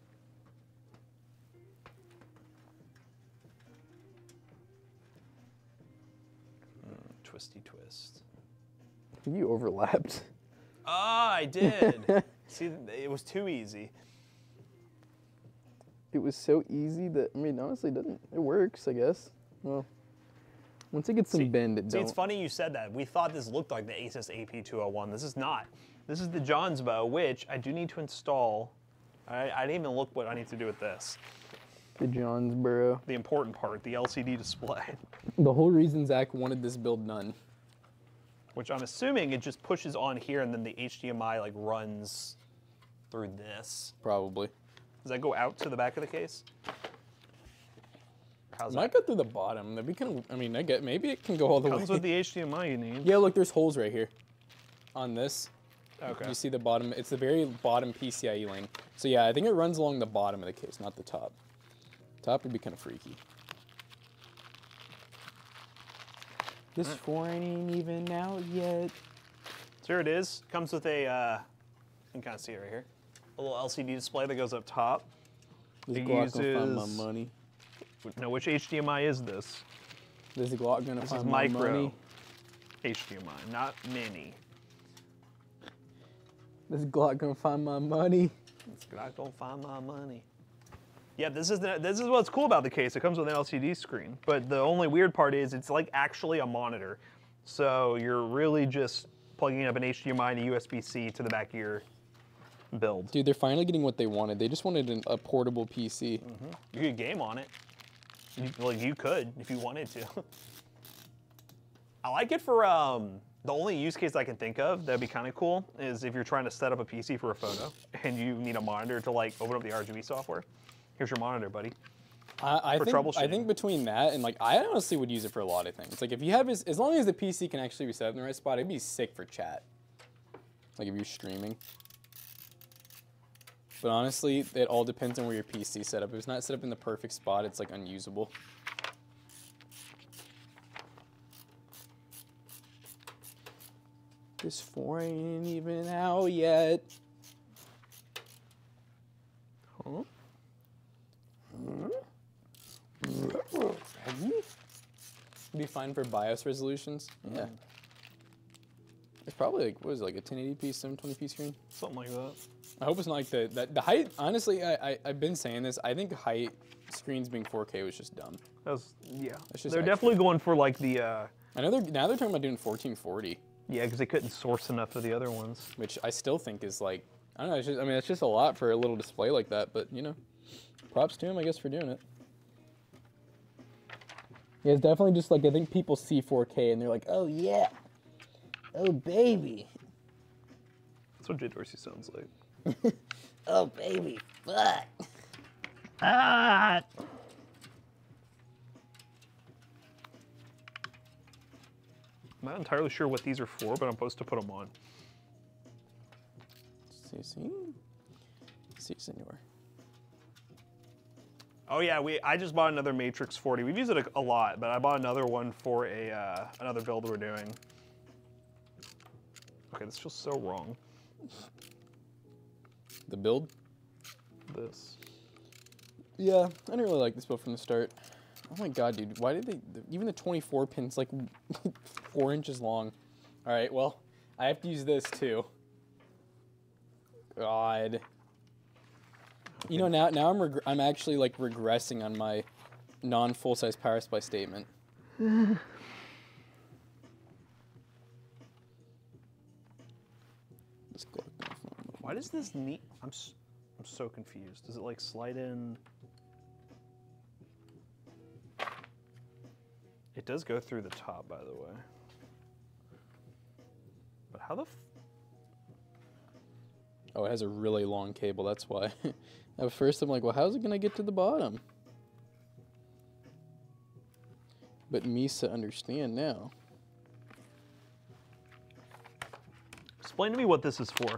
Twisty twist. I think you overlapped. Ah, I did. See, it was too easy. It was so easy that, I mean, honestly, it works, I guess. Well, once it gets some bend, it See, don't. it's funny you said that. We thought this looked like the Asus AP201. This is not. This is the Johns bow, which I do need to install. I didn't even look what I need to do with this. The Johnsboro. The important part, the LCD display, The whole reason Zach wanted this build done. which I'm assuming it just pushes on here and then the HDMI like runs through this. Probably. Does that go out to the back of the case? How's Might that? go through the bottom. We can, I mean, maybe it can go all the Comes way. with the HDMI you need. Yeah, look, there's holes right here. On this. Okay. You see the bottom, it's the very bottom PCIe lane. So yeah, I think it runs along the bottom of the case, not the top. Top would be kind of freaky. This foreign ain't even out yet. So here it is. Comes with a, you can kind of see it right here. A little LCD display that goes up top. This It Glock gonna find my uses- money. Now, which HDMI is this? This Glock gonna This find is my micro money. HDMI, not mini. This Glock gonna find my money. It's not gonna find my money. Yeah, this is what's cool about the case. It comes with an LCD screen, but the only weird part is it's like actually a monitor. So you're really just plugging up an HDMI and a USB-C to the back of your build. Dude, they're finally getting what they wanted. They just wanted a portable PC. You could game on it. You could if you wanted to. I like it for the only use case I can think of that'd be kind of cool is if you're trying to set up a PC for a photo and you need a monitor to like open up the RGB software. Here's your monitor, buddy. I For think troubleshooting. between that and like I honestly would use it for a lot of things. Like if you have as long as the PC can actually be set up in the right spot, it'd be sick for chat. Like if you're streaming. But honestly, it all depends on where your PC is set up. If it's not set up in the perfect spot, it's like unusable. This 4 ain't even out yet. Huh? Be fine for BIOS resolutions. Yeah. It's probably like, what is it, like a 1080p, 720p screen? Something like that. I hope it's not like the height. Honestly, I've been saying this. I think height screens being 4K was just dumb. That was, yeah. That's just They're definitely going for like the. I know now they're talking about doing 1440. Yeah, because they couldn't source enough of the other ones. Which I still think is like, I don't know. It's just, I mean, it's just a lot for a little display like that. But you know, props to him, I guess, for doing it. Yeah, it's definitely just like I think people see 4K and they're like, oh yeah, oh baby. That's what Jay Dorsey sounds like. Oh baby, fuck. Ah. I'm not entirely sure what these are for, but I'm supposed to put them on. See, senor. Oh yeah, I just bought another Matrix 40. We've used it a lot, but I bought another one for a another build we're doing. Okay, this feels so wrong. The build? This. Yeah, I didn't really like this build from the start. Oh my god, dude, why did they, even the 24 pin's like 4 inches long. All right, well, I have to use this too. God. You know, now I'm actually like regressing on my non-full-size power supply statement. Why does this need? I'm so confused. Does it like slide in? It does go through the top, by the way. But how the? Oh, it has a really long cable. That's why. At first, I'm like, well, how's it gonna get to the bottom? But Misa understand now. Explain to me what this is for.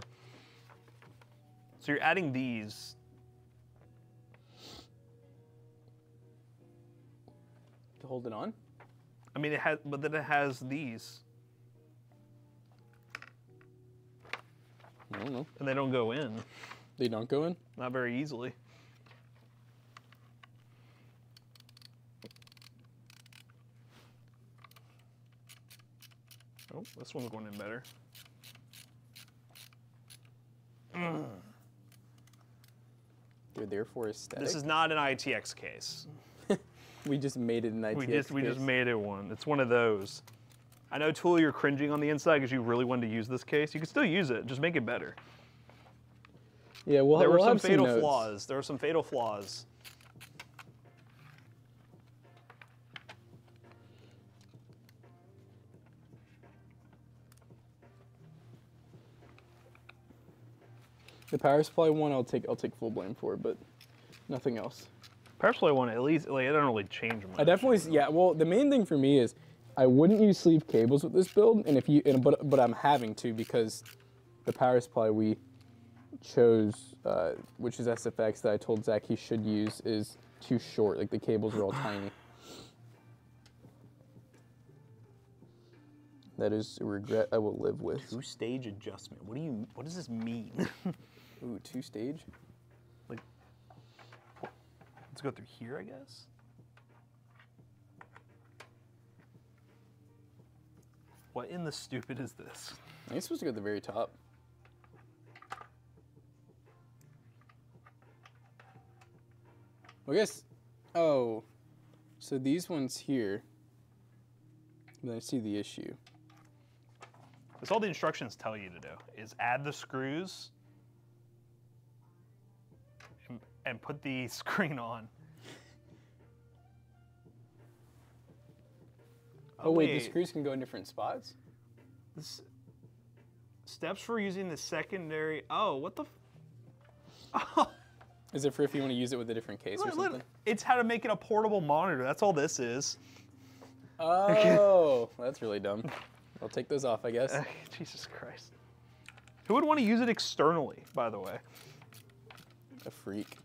So you're adding these. To hold it on? I mean, it has, but then it has these. I don't know. And they don't go in. They don't go in? Not very easily. Oh, this one's going in better. They're there for aesthetic. This is not an ITX case. We just made it an ITX We case. just made it one. It's one of those. I know, Tool, you're cringing on the inside because you really wanted to use this case. You can still use it. Just make it better. Yeah, we'll There were we'll some have fatal notes. flaws. There were some fatal flaws. The power supply one, I'll take full blame for, but nothing else. Power supply one, at least, like, it doesn't really change much. I definitely, yeah. Well, the main thing for me is I wouldn't use sleeve cables with this build, and if you, but I'm having to because the power supply we chose, which is SFX that I told Zach he should use, is too short. Like the cables are all tiny. That is a regret I will live with. Two-stage adjustment. What does this mean? Ooh, 2-stage? Like, let's go through here, I guess. What in the stupid is this? I think it's supposed to go at the very top. Well, I guess, oh, so these ones here, then I see the issue. That's all the instructions tell you to do, is add the screws and put the screen on. Oh wait, the screws can go in different spots? Steps for using the secondary, oh, what the oh. Is it for if you want to use it with a different case or something? It's how to make it a portable monitor, that's all this is. Oh, that's really dumb. I'll take those off, I guess. Jesus Christ. Who would want to use it externally, by the way? A freak.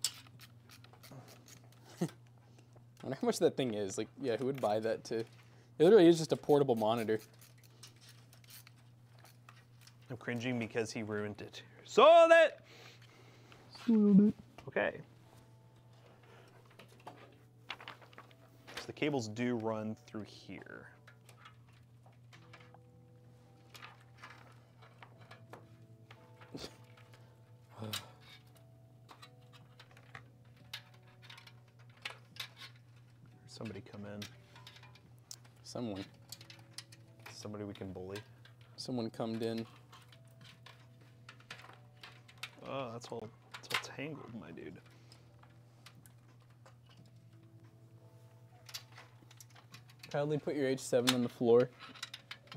I wonder how much that thing is. Like, yeah, who would buy that to? It literally is just a portable monitor. I'm cringing because he ruined it. Soiled it! Okay. So the cables do run through here. Somebody come in. Somebody we can bully. Someone come in. Oh, that's all tangled, my dude. Proudly put your H7 on the floor.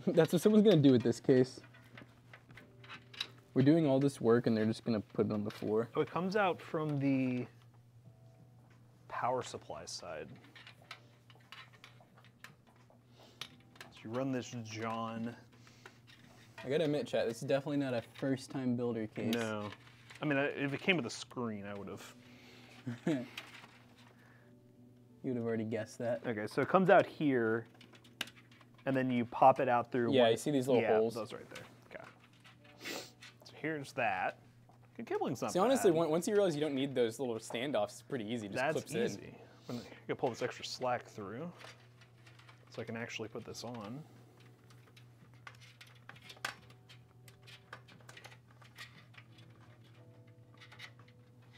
That's what someone's gonna do with this case. We're doing all this work and they're just gonna put it on the floor. Oh, it comes out from the power supply side. So you run this John. I gotta admit, chat, this is definitely not a first-time builder case. No. I mean, if it came with a screen, I would have. You would have already guessed that. Okay, so it comes out here, and then you pop it out through. Yeah, you see these little holes? Yeah, those right there. Okay. So here's that. Good cabling's not See, bad. honestly, once you realize you don't need those little standoffs, it's pretty easy. Just That's clips easy. I'm gonna pull this extra slack through, so I can actually put this on.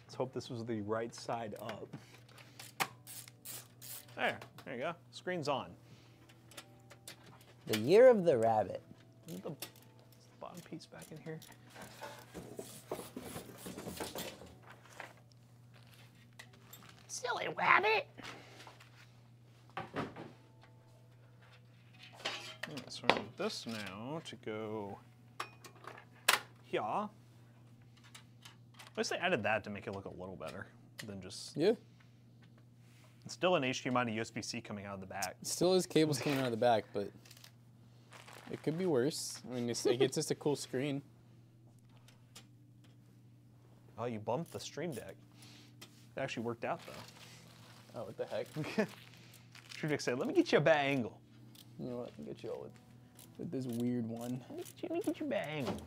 Let's hope this was the right side up. There you go. Screen's on. The year of the rabbit. Is the bottom piece back in here? Silly rabbit. So I need this now to go here. At least I added that to make it look a little better than just. in. Yeah. It's still an HDMI to USB-C coming out of the back. It still has cables coming out of the back, but it could be worse. I mean, it gets just a cool screen. Oh, you bumped the Stream Deck. It actually worked out though. Oh, what the heck? Stream Deck said, "Let me get you a bad angle." You know what? I'll get you all with this weird one. Let me get you a bad angle.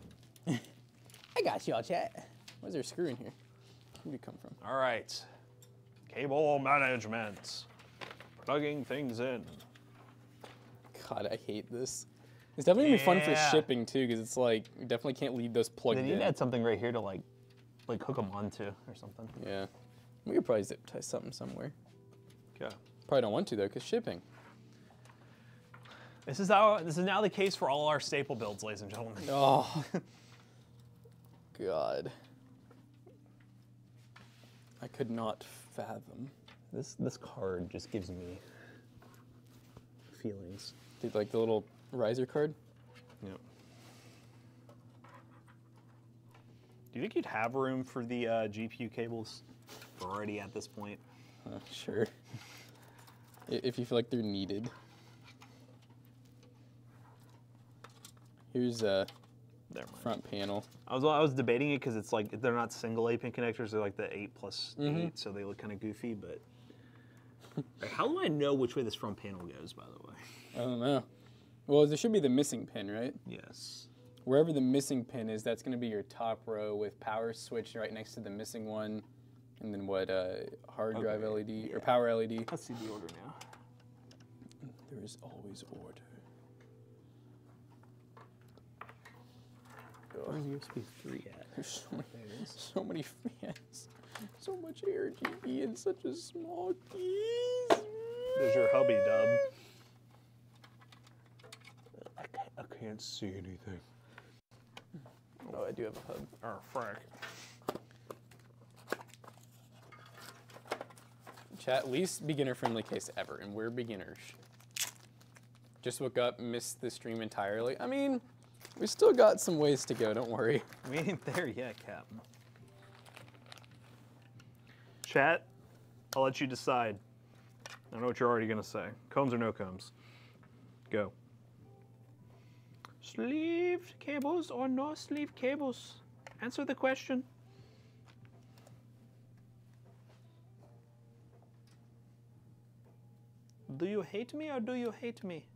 I got y'all, chat. Why is there a screw in here? Where did it come from? All right. Cable management. Plugging things in. God, I hate this. It's definitely gonna be fun for Yeah. shipping too, because it's like you definitely can't leave those plugged They need in. to add something right here to like hook them onto or something. Yeah, we could probably zip tie something somewhere. Okay. Probably don't want to though, because shipping. This is now the case for all our staple builds, ladies and gentlemen. Oh, God. I could not fathom. This card just gives me feelings. Dude, like the little riser card? Yep. Do you think you'd have room for the GPU cables already at this point? Sure. If you feel like they're needed. Here's a Never mind. front panel. I was debating it because it's like they're not single 8-pin connectors; they're like the 8+8, so they look kind of goofy. But how do I know which way this front panel goes? By the way. I don't know. Well, there should be the missing pin, right? Yes. Wherever the missing pin is, that's going to be your top row with power switch right next to the missing one. And then what, hard drive LED, or power LED. Let's see the order now. There is always order. Where's USB 3 at? There's so many fans. So much RGB in such a small piece. There's your hubby, Dub. I can't see anything. Oh, I do have a hub. Oh, frack. Chat, least beginner-friendly case ever, and we're beginners. Just woke up, missed the stream entirely. I mean, we still got some ways to go, don't worry. We ain't there yet, Captain. Chat, I'll let you decide. I know what you're already gonna say. Combs or no combs? Go. Sleeve cables or no sleeve cables? Answer the question. Do you hate me or do you hate me?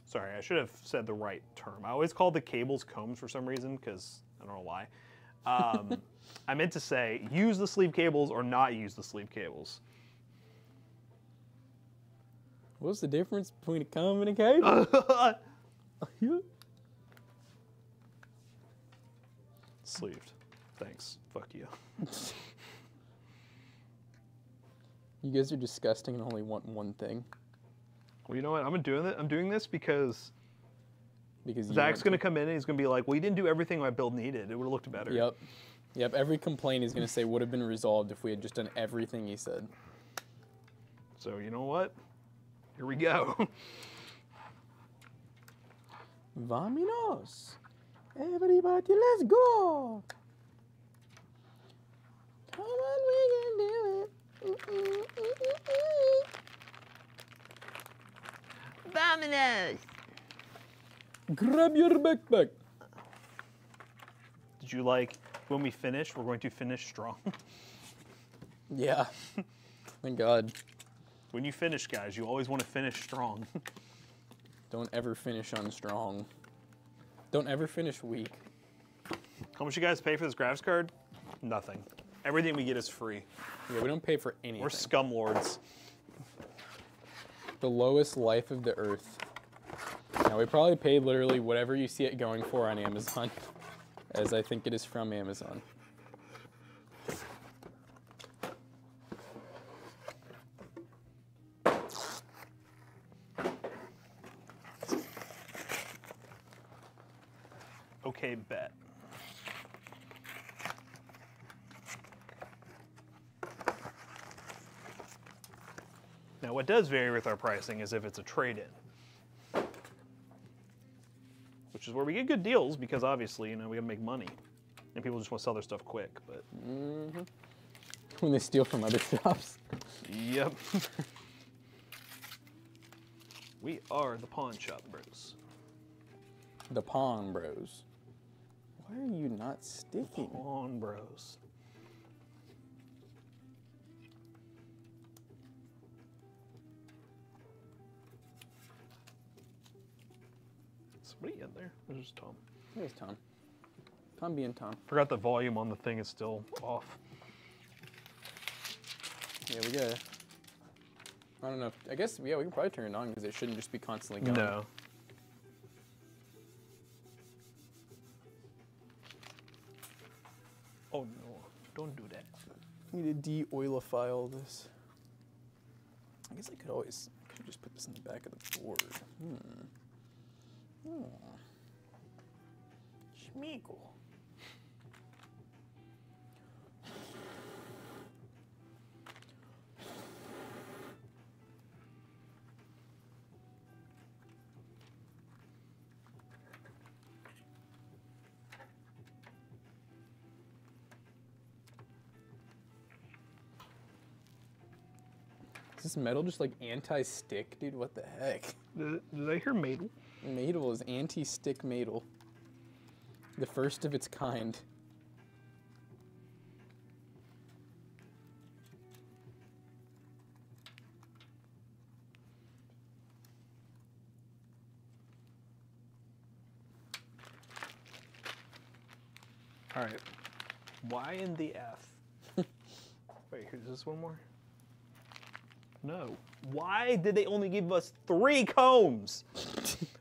Sorry, I should have said the right term. I always call the cables combs for some reason, because I don't know why. I meant to say use the sleeve cables or not use the sleeve cables. What's the difference between a comb and a cable? Sleeved. Thanks. Fuck you. You guys are disgusting and only want one thing. Well, you know what? I'm doing this because Because Zach's gonna come in and he's gonna be like, "Well, you didn't do everything my build needed. It would have looked better." Yep. Yep. Every complaint he's gonna say would have been resolved if we had just done everything he said. So you know what? Here we go. Vaminos. Everybody, let's go. Come on, we can do it. Vamonos! Grab your backpack. Did you like when we finish? We're going to finish strong. Yeah. Thank God. When you finish, guys, you always want to finish strong. Don't ever finish on strong. Don't ever finish weak. How much you guys pay for this graphics card? Nothing. Everything we get is free. Yeah, we don't pay for anything. We're scum lords. The lowest life of the earth. Now, we probably paid literally whatever you see it going for on Amazon, as I think it is from Amazon. Okay, bet. Now, what does vary with our pricing is if it's a trade-in, which is where we get good deals because obviously, you know, we gotta make money, and people just want to sell their stuff quick. But When they steal from other shops. yep, we are the pawn shop bros. The Pawn Bros. Why are you not sticking? Pawn bros. Somebody in there? There's just Tom. There's Tom. Tom being Tom. Forgot the volume on the thing is still off. Yeah, we gotta. I don't know. I guess, yeah, we can probably turn it on because it shouldn't just be constantly going. No. Oh no, don't do that. I need to de-oilify this. I guess I could just put this in the back of the board. Schmeagle. Is this metal just like anti-stick, dude? What the heck? Did I hear Madel? Madel is anti-stick Madel. The first of its kind. All right. Y in the F. Wait, here's this one more. No. Why did they only give us 3 combs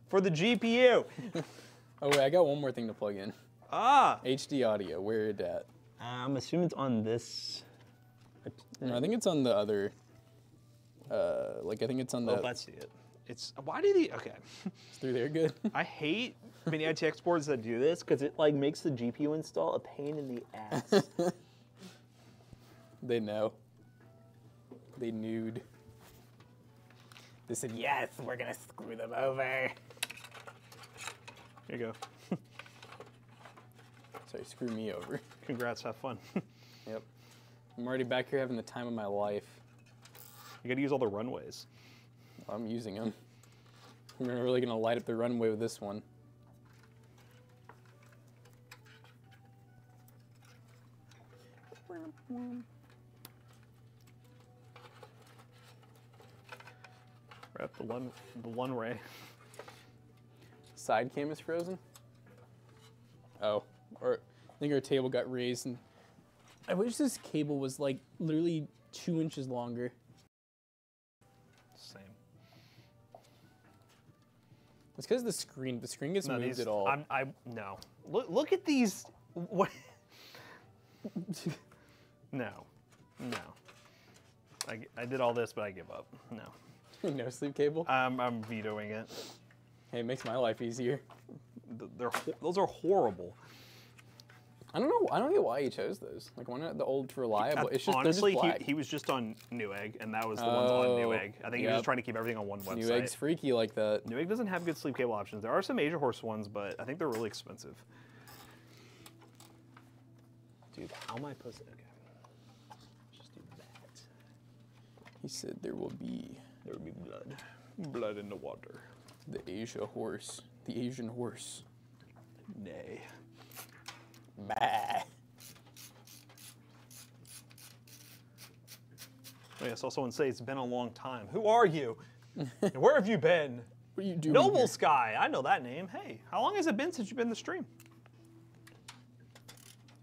for the GPU? Oh wait, I got one more thing to plug in. Ah. HD audio, where it at? I'm assuming it's on this. No, I think it's on the other. I think it's on the. Oh, let's see it. It's why did he? Okay. It's through there, good. I hate mini ITX boards that do this because it like makes the GPU install a pain in the ass. They know. They nude. They said, yes, we're gonna screw them over. Here you go. Sorry, screw me over. Congrats. Have fun. Yep. I'm already back here having the time of my life. You got to use all the runways. I'm using them. We're really gonna light up the runway with this one. We're at the one ray. Side cam is frozen? Oh, or I think our table got raised, and I wish this cable was like literally 2 inches longer. Same. It's because the screen gets moved these, at all. no. Look at these. What? No. No. I did all this, but I give up. No. No sleep cable. I'm vetoing it. Hey, it makes my life easier. Those are horrible. I don't know. I don't know why he chose those. Like, why not the old reliable? It's just Honestly, they're just black. he was just on Newegg, and that was the ones on Newegg. I think he was just trying to keep everything on one website. Newegg's freaky like that. Newegg doesn't have good sleep cable options. There are some Asia Horse ones, but I think they're really expensive. Dude, how am I supposed to? Okay. Let's just do that. He said there will be blood. Blood in the water. the Asia horse, the Asian horse. Nay. Bah. Oh, yeah, I saw someone say it's been a long time. Who are you? And where have you been? What are you doing? Noble here? Sky. I know that name. Hey, how long has it been since you've been to the stream?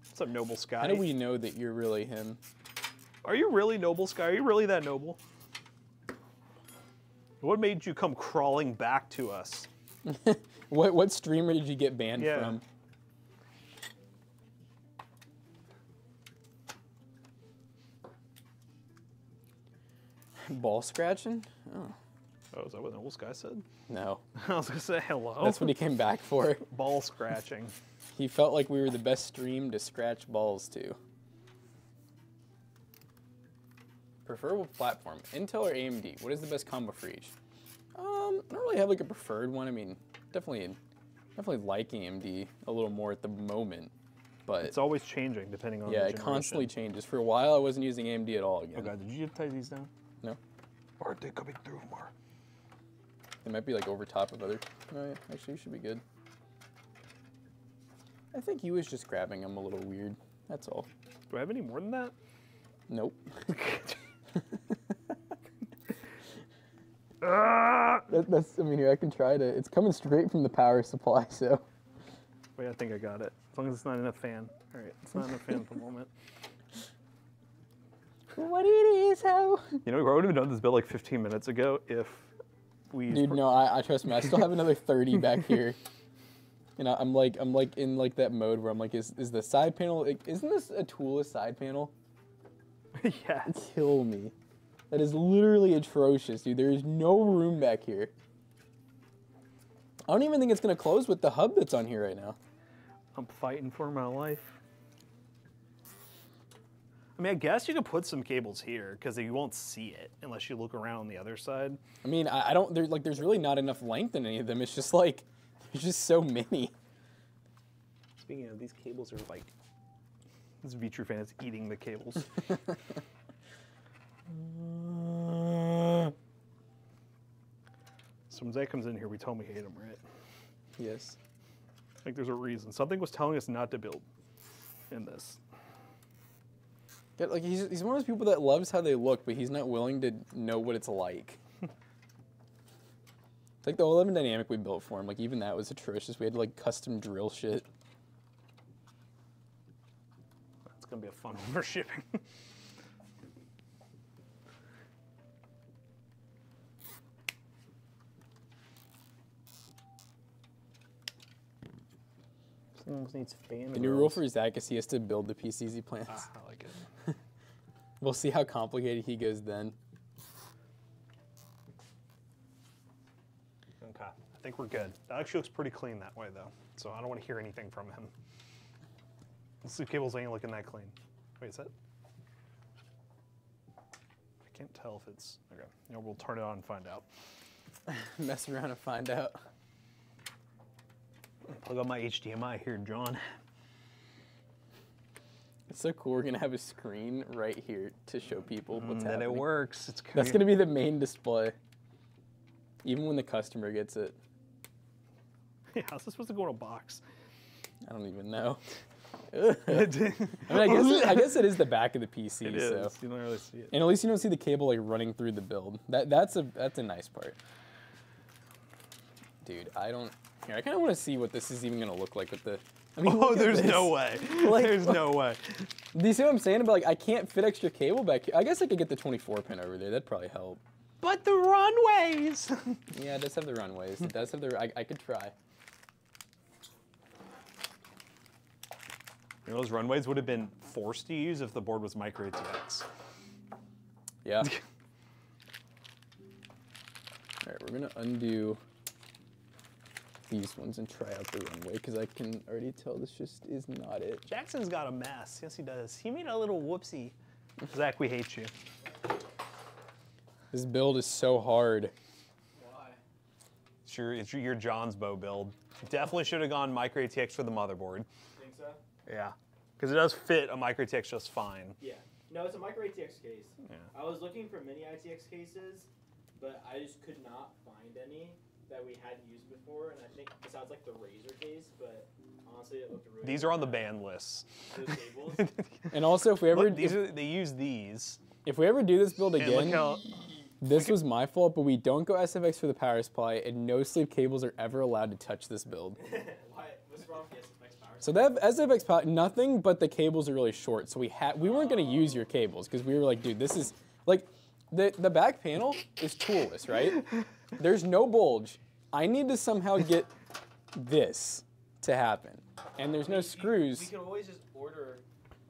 What's up, Noble Sky? How do we know that you're really him? Are you really Noble Sky? Are you really that noble? What made you come crawling back to us? What streamer did you get banned Yeah. from? Ball scratching? Oh, Oh, is that what Noble Sky said? no. I was gonna say hello. That's what he came back for. Ball scratching. He felt like we were the best stream to scratch balls to. Preferable platform, Intel or AMD? What is the best combo for each? I don't really have like a preferred one. I mean, definitely like AMD a little more at the moment, but It's always changing depending on yeah, the it constantly generation. changes. For a while, I wasn't using AMD at all again. Oh god, did you tie these down? No, Or are they coming through more? they might be like over top of other. No, yeah, actually, you should be good. I think he was just grabbing them a little weird. That's all. Do I have any more than that? Nope. Ah! That's. I mean, here I can try to. It's coming straight from the power supply, so. Wait, I think I got it. As long as it's not in a fan. All right, it's not in a fan at the moment. What it is, how? You know, we would have done this build like 15 minutes ago if we. Dude, no, I trust me. I still have another 30 back here. And I'm like in like that mode where I'm like, is the side panel? Isn't this a toolless side panel? Yes. Kill me. That is literally atrocious, dude. There is no room back here. I don't even think it's gonna close with the hub that's on here right now. I'm fighting for my life. I mean, I guess you could put some cables here because you won't see it unless you look around on the other side. I mean, I don't. There's really not enough length in any of them. It's just like, there's just so many. Speaking of, these cables are like. This V-True fan is eating the cables. So when Zach comes in here, we tell him we hate him, right? Yes. Like there's a reason. Something was telling us not to build in this. Yeah, like he's one of those people that loves how they look, but he's not willing to know what it's like. It's like the 11 dynamic we built for him. Like even that was atrocious. We had to like custom drill shit. It's gonna be a fun one for shipping. Someone needs fan. The new rule for Zach is he has to build the PCs he plans. I like it. We'll see how complicated he goes then. Okay, I think we're good. That actually looks pretty clean that way, though. So I don't want to hear anything from him. The sleep cables ain't looking that clean. Wait, is that? I can't tell if it's okay. You know, we'll turn it on and find out. Mess around and find out. Plug up my HDMI here, John. It's so cool. We're gonna have a screen right here to show people what's That happening. it works. It's That's gonna be the main display. Even when the customer gets it. Yeah, how's this supposed to go in a box? I don't even know. It I mean, I guess it is the back of the PC. is. So. You don't really see it. And at least you don't see the cable like running through the build. That's a nice part. Dude, here, I kind of want to see what this is even gonna look like with the. I mean, Oh, look at there's this. no way. Like- There's no way. Do you see what I'm saying? But like, I can't fit extra cable back here. I guess I could get the 24 pin over there. That'd probably help. But the runways. Yeah, it does have the runways. It does have the. I could try. You know, those runways would have been forced to use if the board was micro ATX. Yeah. All right, we're gonna undo these ones and try out the runway because I can already tell this just is not it. Jackson's got a mess. Yes, he does. He made a little whoopsie. Zach, we hate you. This build is so hard. Why? It's your John's bow build. Definitely should have gone micro ATX for the motherboard. Think so? Yeah, because it does fit a micro ATX just fine. Yeah. No, it's a micro ATX case. Yeah. I was looking for mini ITX cases, but I just could not find any that we hadn't used before. And I think besides like the Razer case, but honestly, it looked really. These are on the ban list. Those cables. And also, if we ever Look, they use these. if we ever do this build And look again, how this was my fault. But we don't go SFX for the power supply, and no sleeve cables are ever allowed to touch this build. Why? What's wrong with the SFX power? So they have SFX power, nothing but the cables are really short. So we weren't gonna use your cables because we were like, dude, this is like the back panel is toolless, right? There's no bulge. I need to somehow get this to happen, and there's no We screws. could always just order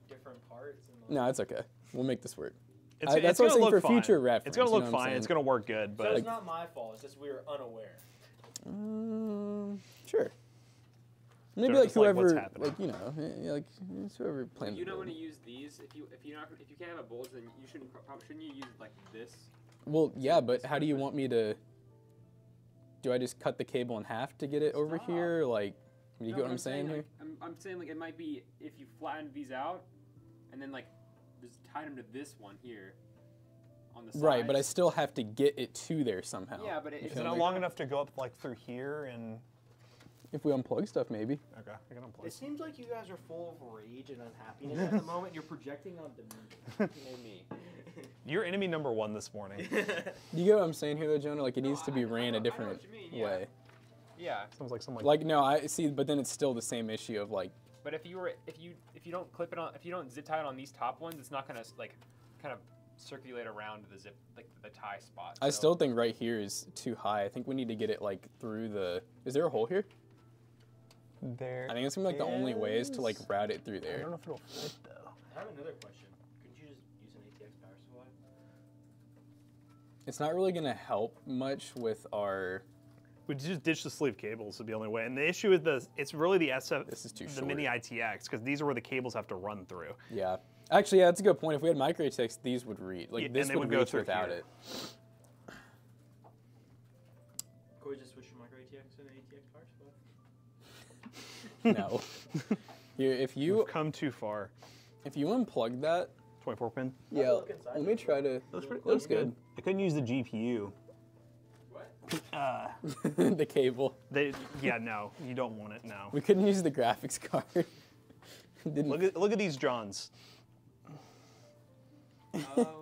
different parts. And like, No, it's okay. We'll make this work. it's, that's it's what I'm gonna saying look for fine. future reference. It's gonna you know look what I'm fine. It's saying? gonna work good, So but it's not my fault. It's just we were unaware. Sure. Maybe So like it's like, what's whoever, happening? like you know, like it's whoever planned. You the don't build. want to use these if you can't have a bulge, then you shouldn't you use like this? Well, yeah, but how do you want me to? Do I just cut the cable in half to get it over Stop. here? Like, you No, get but what I'm saying here? like, I'm saying like it might be if you flatten these out, and then like just tie them to this one here, on the side. Right, but I still have to get it to there somehow. Yeah, but You it's is feel it me? not long enough to go up like through here and? If we unplug stuff, maybe. Okay, I can unplug. It seems like you guys are full of rage and unhappiness at the moment. You're projecting onto me. and me. You're enemy number 1 this morning. You get what I'm saying here, though, Jonah? Like, it needs to be I ran know a different what you mean, yeah. way. Yeah, Sounds like some Like, no, I see, but then it's still the same issue of like, but if you don't clip it on, if you don't zip tie it on these top ones, it's not gonna like kind of circulate around the zip like the tie spot. I So- still think right here is too high. I think we need to get it like through the. Is there a hole here? there. I think it's gonna be like the only way is to like route it through I there. don't know if it'll fit though. I have another question. Couldn't you just use an ATX power supply? It's not really gonna help much with our. We just ditch the sleeve cables is the only way. And the issue is it's really the SF, This is too the short. mini ITX, because these are where the cables have to run through. Yeah. Actually, yeah, that's a good point. If we had micro ATX, these would read. Like Yeah, and this they would would go reach through without here. it. Could we just switch from micro ATX to an ATX power supply? No. Here, if you You've come too far. unplug that, 24 pin. yeah. look inside Let me it. try to. Looks Looks good. I couldn't use the GPU. What? The cable. Yeah, no, you don't want it now. We couldn't use the graphics card. Didn't. Look at these Johns. Oh.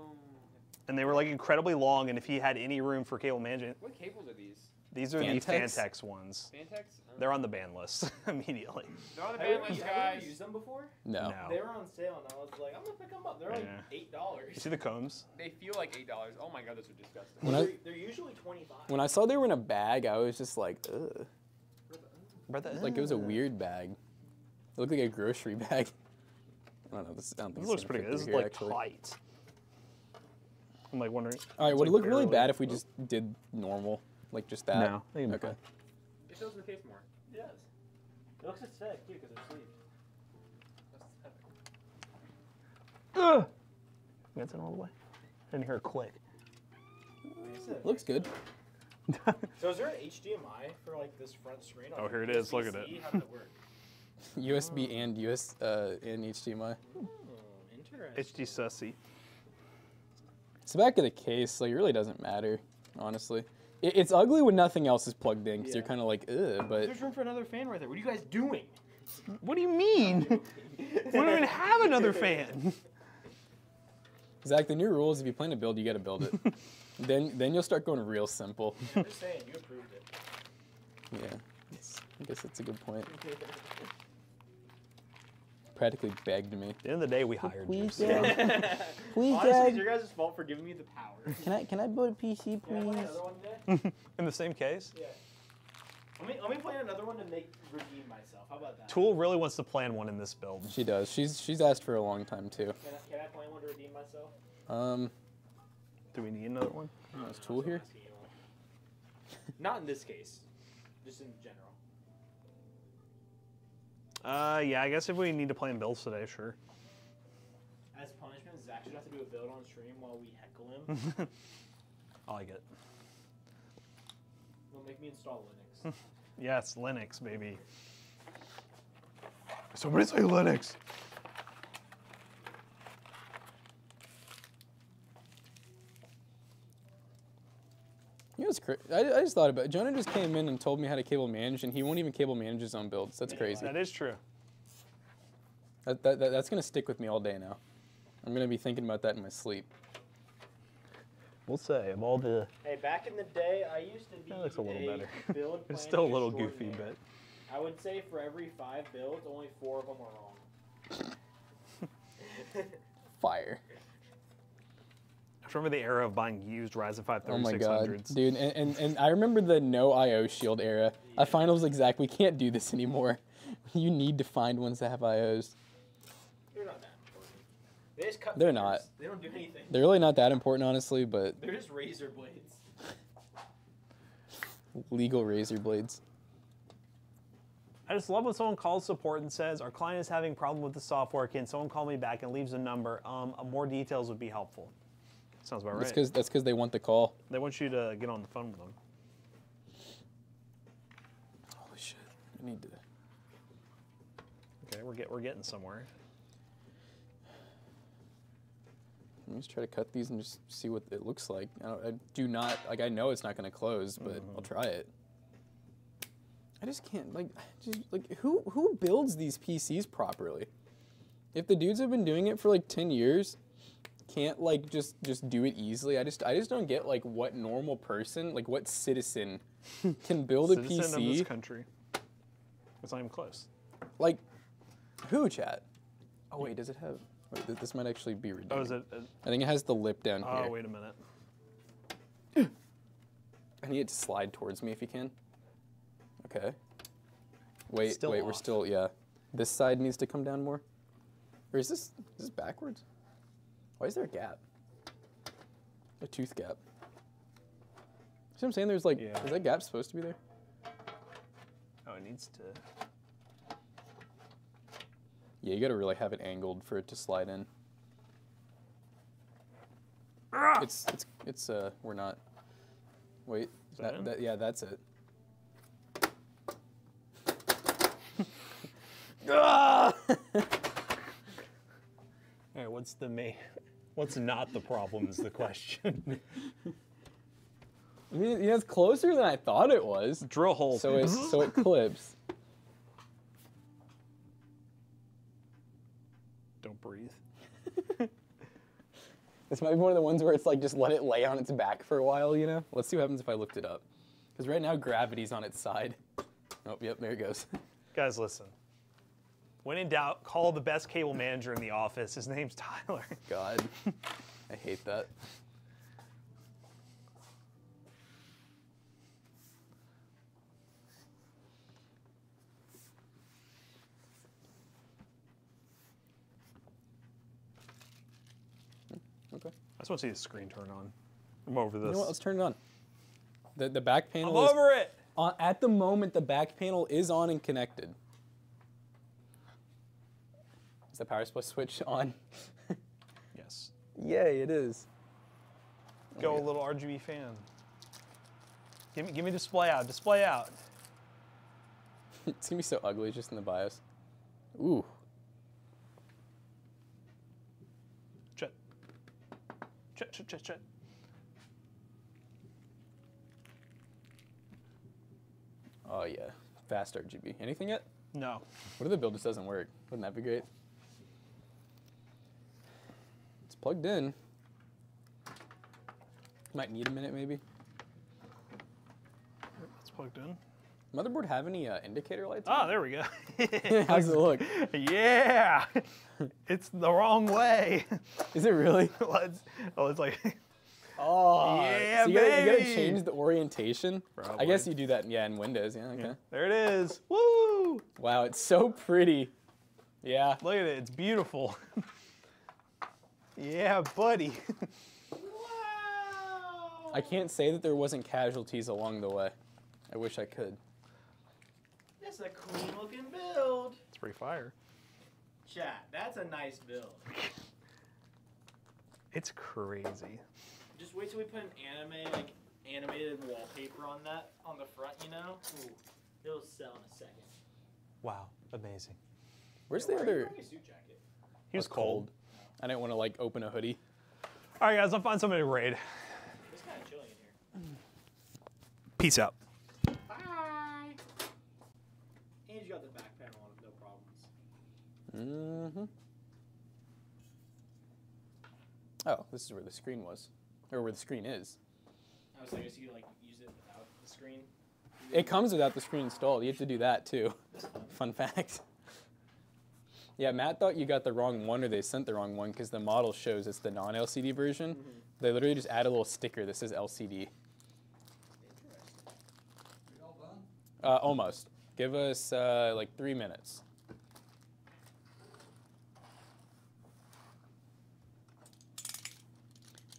And they were like incredibly long, and if he had any room for cable management, What cables are these? these are Fantex? the Fantex ones. Fantex? They're on the ban list immediately. They're on the Have ban you list, ever guys. used them before? No. No. They were on sale, and I was like, I'm gonna pick them up. They're like Yeah. $8. You see the combs? They feel like $8. Oh my god, those are disgusting. When I They're usually 25. when I saw they were in a bag, I was just like, ugh. Brother, Like it was a weird bag. It looked like a grocery bag. I don't know. I don't think This it's looks gonna pretty fit good. This is through here, like actually. tight. I'm like wondering. All right, it's, would it like, look really barely- bad if we just did normal, like just that? No, they can be Okay. fine. It fills the case more. Yes. It looks aesthetic too, because they're sleeved. Ugh. That's it all the way. I didn't hear a click. Looks good. So is there an HDMI for like this front screen? Oh, here it is. Look at it. USB-C? How does it work? USB and and HDMI. Interesting. HD sussy. It's the back of the case. Like it really doesn't matter, honestly. It's ugly when nothing else is plugged in because you're Yeah. kind of like, ugh. But There's room for another fan right there. What are you guys doing? What do you mean? We don't even have another fan. Zach, the new rule is if you plan to build, you got to build it. then you'll start going real simple. I'm just saying, you approved it. Yeah, I guess that's a good point. Practically begged me. At the end of the day, we hired you. Please, so- Dad. Please, Honestly, it's Dad. your guys' fault for giving me the power. Can I build a PC, Can I buy please? another one today? In the same case? Yeah. Let me plan another one to redeem myself. How about that? Tool really wants to plan one in this build. She does. She's asked for a long time too. Can I plan one to redeem myself? Do we need another one? Is Tool here? Not in this case. Just in general. Yeah, I guess if we need to plan builds today, sure. As punishment, Zach should have to do a build on stream while we heckle him. I like it. It'll make me install Linux. Yes, Linux, baby. Somebody say Linux. You know, it's I just thought about it. Jonah just came in and told me how to cable manage, and he won't even cable manage his own builds. That's crazy. That is true. That's going to stick with me all day now. I'm going to be thinking about that in my sleep. We'll say, of all the... Hey, back in the day, I used to be That looks a little better. build It's planning still a little goofy, extraordinaire. but... I would say for every 5 builds, only 4 of them were wrong. Fire. I remember the era of buying used Ryzen 5 Oh my god, 3600s. dude, and I remember the no IO shield era. I finally was like, Zach, we can't do this anymore. You need to find ones that have IOs. They're not that important. They just cut They're fingers. not. They don't do anything. They're really not that important, honestly, but They're just razor blades. legal razor blades. I just love when someone calls support and says, our client is having a problem with the software. Can someone call me back, and leaves a number? More details would be helpful. Sounds about right. That's because they want the call. They want you to get on the phone with them. Holy shit! I need to. Okay, we're getting somewhere. Let me just try to cut these and just see what it looks like. I do not like. I know it's not going to close, but I'll try it. I just can't like. Who builds these PCs properly? If the dudes have been doing it for like 10 years, can't like just do it easily. I just don't get like what normal person, like what citizen can build a Citizen PC. of this country. It's not even close. Like who, chat? Oh wait, does it have? Wait, this might actually be redeeming. Oh, is it? I think it has the lip down here. Oh, wait a minute. I need it to slide towards me if you can. Okay. Wait, Still we're off. still, yeah. This side needs to come down more. Or is this backwards? Why is there a gap? A tooth gap. See what I'm saying? There's like, Yeah. is that gap supposed to be there? Oh, it needs to... Yeah, you gotta really have it angled for it to slide in. We're not. Wait, that in? yeah, that's it. All right, what's not the problem is the question. I mean, it's closer than I thought it was. Drill hole. So it clips. Don't breathe. This might be one of the ones where it's like just let it lay on its back for a while, you know? Let's see what happens if I lift it up. Because right now gravity's on its side. Oh, yep, there it goes. Guys, listen. When in doubt, call the best cable manager in the office. His name's Tyler. God, I hate that. Okay. I just want to see the screen turn on. I'm over this. You know what? Let's turn it on. The back panel I'm is over it. on, at the moment, the back panel is on and connected. Is the power supply switch on? Yes. Yay, it is. Go, yeah. little RGB fan. Give me display out. Display out. It's gonna be so ugly just in the BIOS. Ooh. Chet. Chet, chet, chet, chet. Oh yeah, fast RGB. Anything yet? No. What if the build just doesn't work? Wouldn't that be great? It's plugged in. Might need a minute maybe. It's plugged in. Motherboard have any indicator lights? Ah, there we go. How's it look? Yeah. It's the wrong way. Is it really? It's like... Oh, Yeah, so you gotta baby. change the orientation. I Probably. guess you do that, yeah, in Windows. Yeah, okay. Yeah, there it is. Woo! Wow, it's so pretty. Yeah. Look at it. It's beautiful. Yeah, buddy. Wow! I can't say that there wasn't casualties along the way. I wish I could. That's a clean looking build. It's pretty fire. Chat, that's a nice build. It's crazy. Just wait till we put an animated wallpaper on that on the front, you know? Ooh, it'll sell in a second. Wow, amazing. Where's Why the are you other? wearing a suit jacket? He was cold. I didn't want to like open a hoodie. All right, guys, I'll find somebody to raid. It's kind of chilly in here. Peace out. Bye. And you got the back panel on it, no problems. Mm-hmm. Oh, this is where the screen was, or where the screen is. I was like, I guess you could like use it without the screen. It comes without the screen installed. You have to do that too. Fun fact. Yeah, Matt thought you got the wrong one or they sent the wrong one because the model shows it's the non-LCD version. They literally just add a little sticker that says LCD. Almost. Give us like 3 minutes.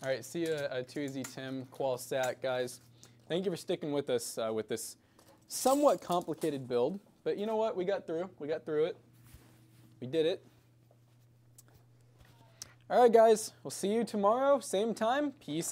All right, see you, Too Easy Tim, Qualsat, guys. Thank you for sticking with us with this somewhat complicated build. But you know what? We got through. We got through it. We did it. All right, guys. We'll see you tomorrow, same time. Peace out.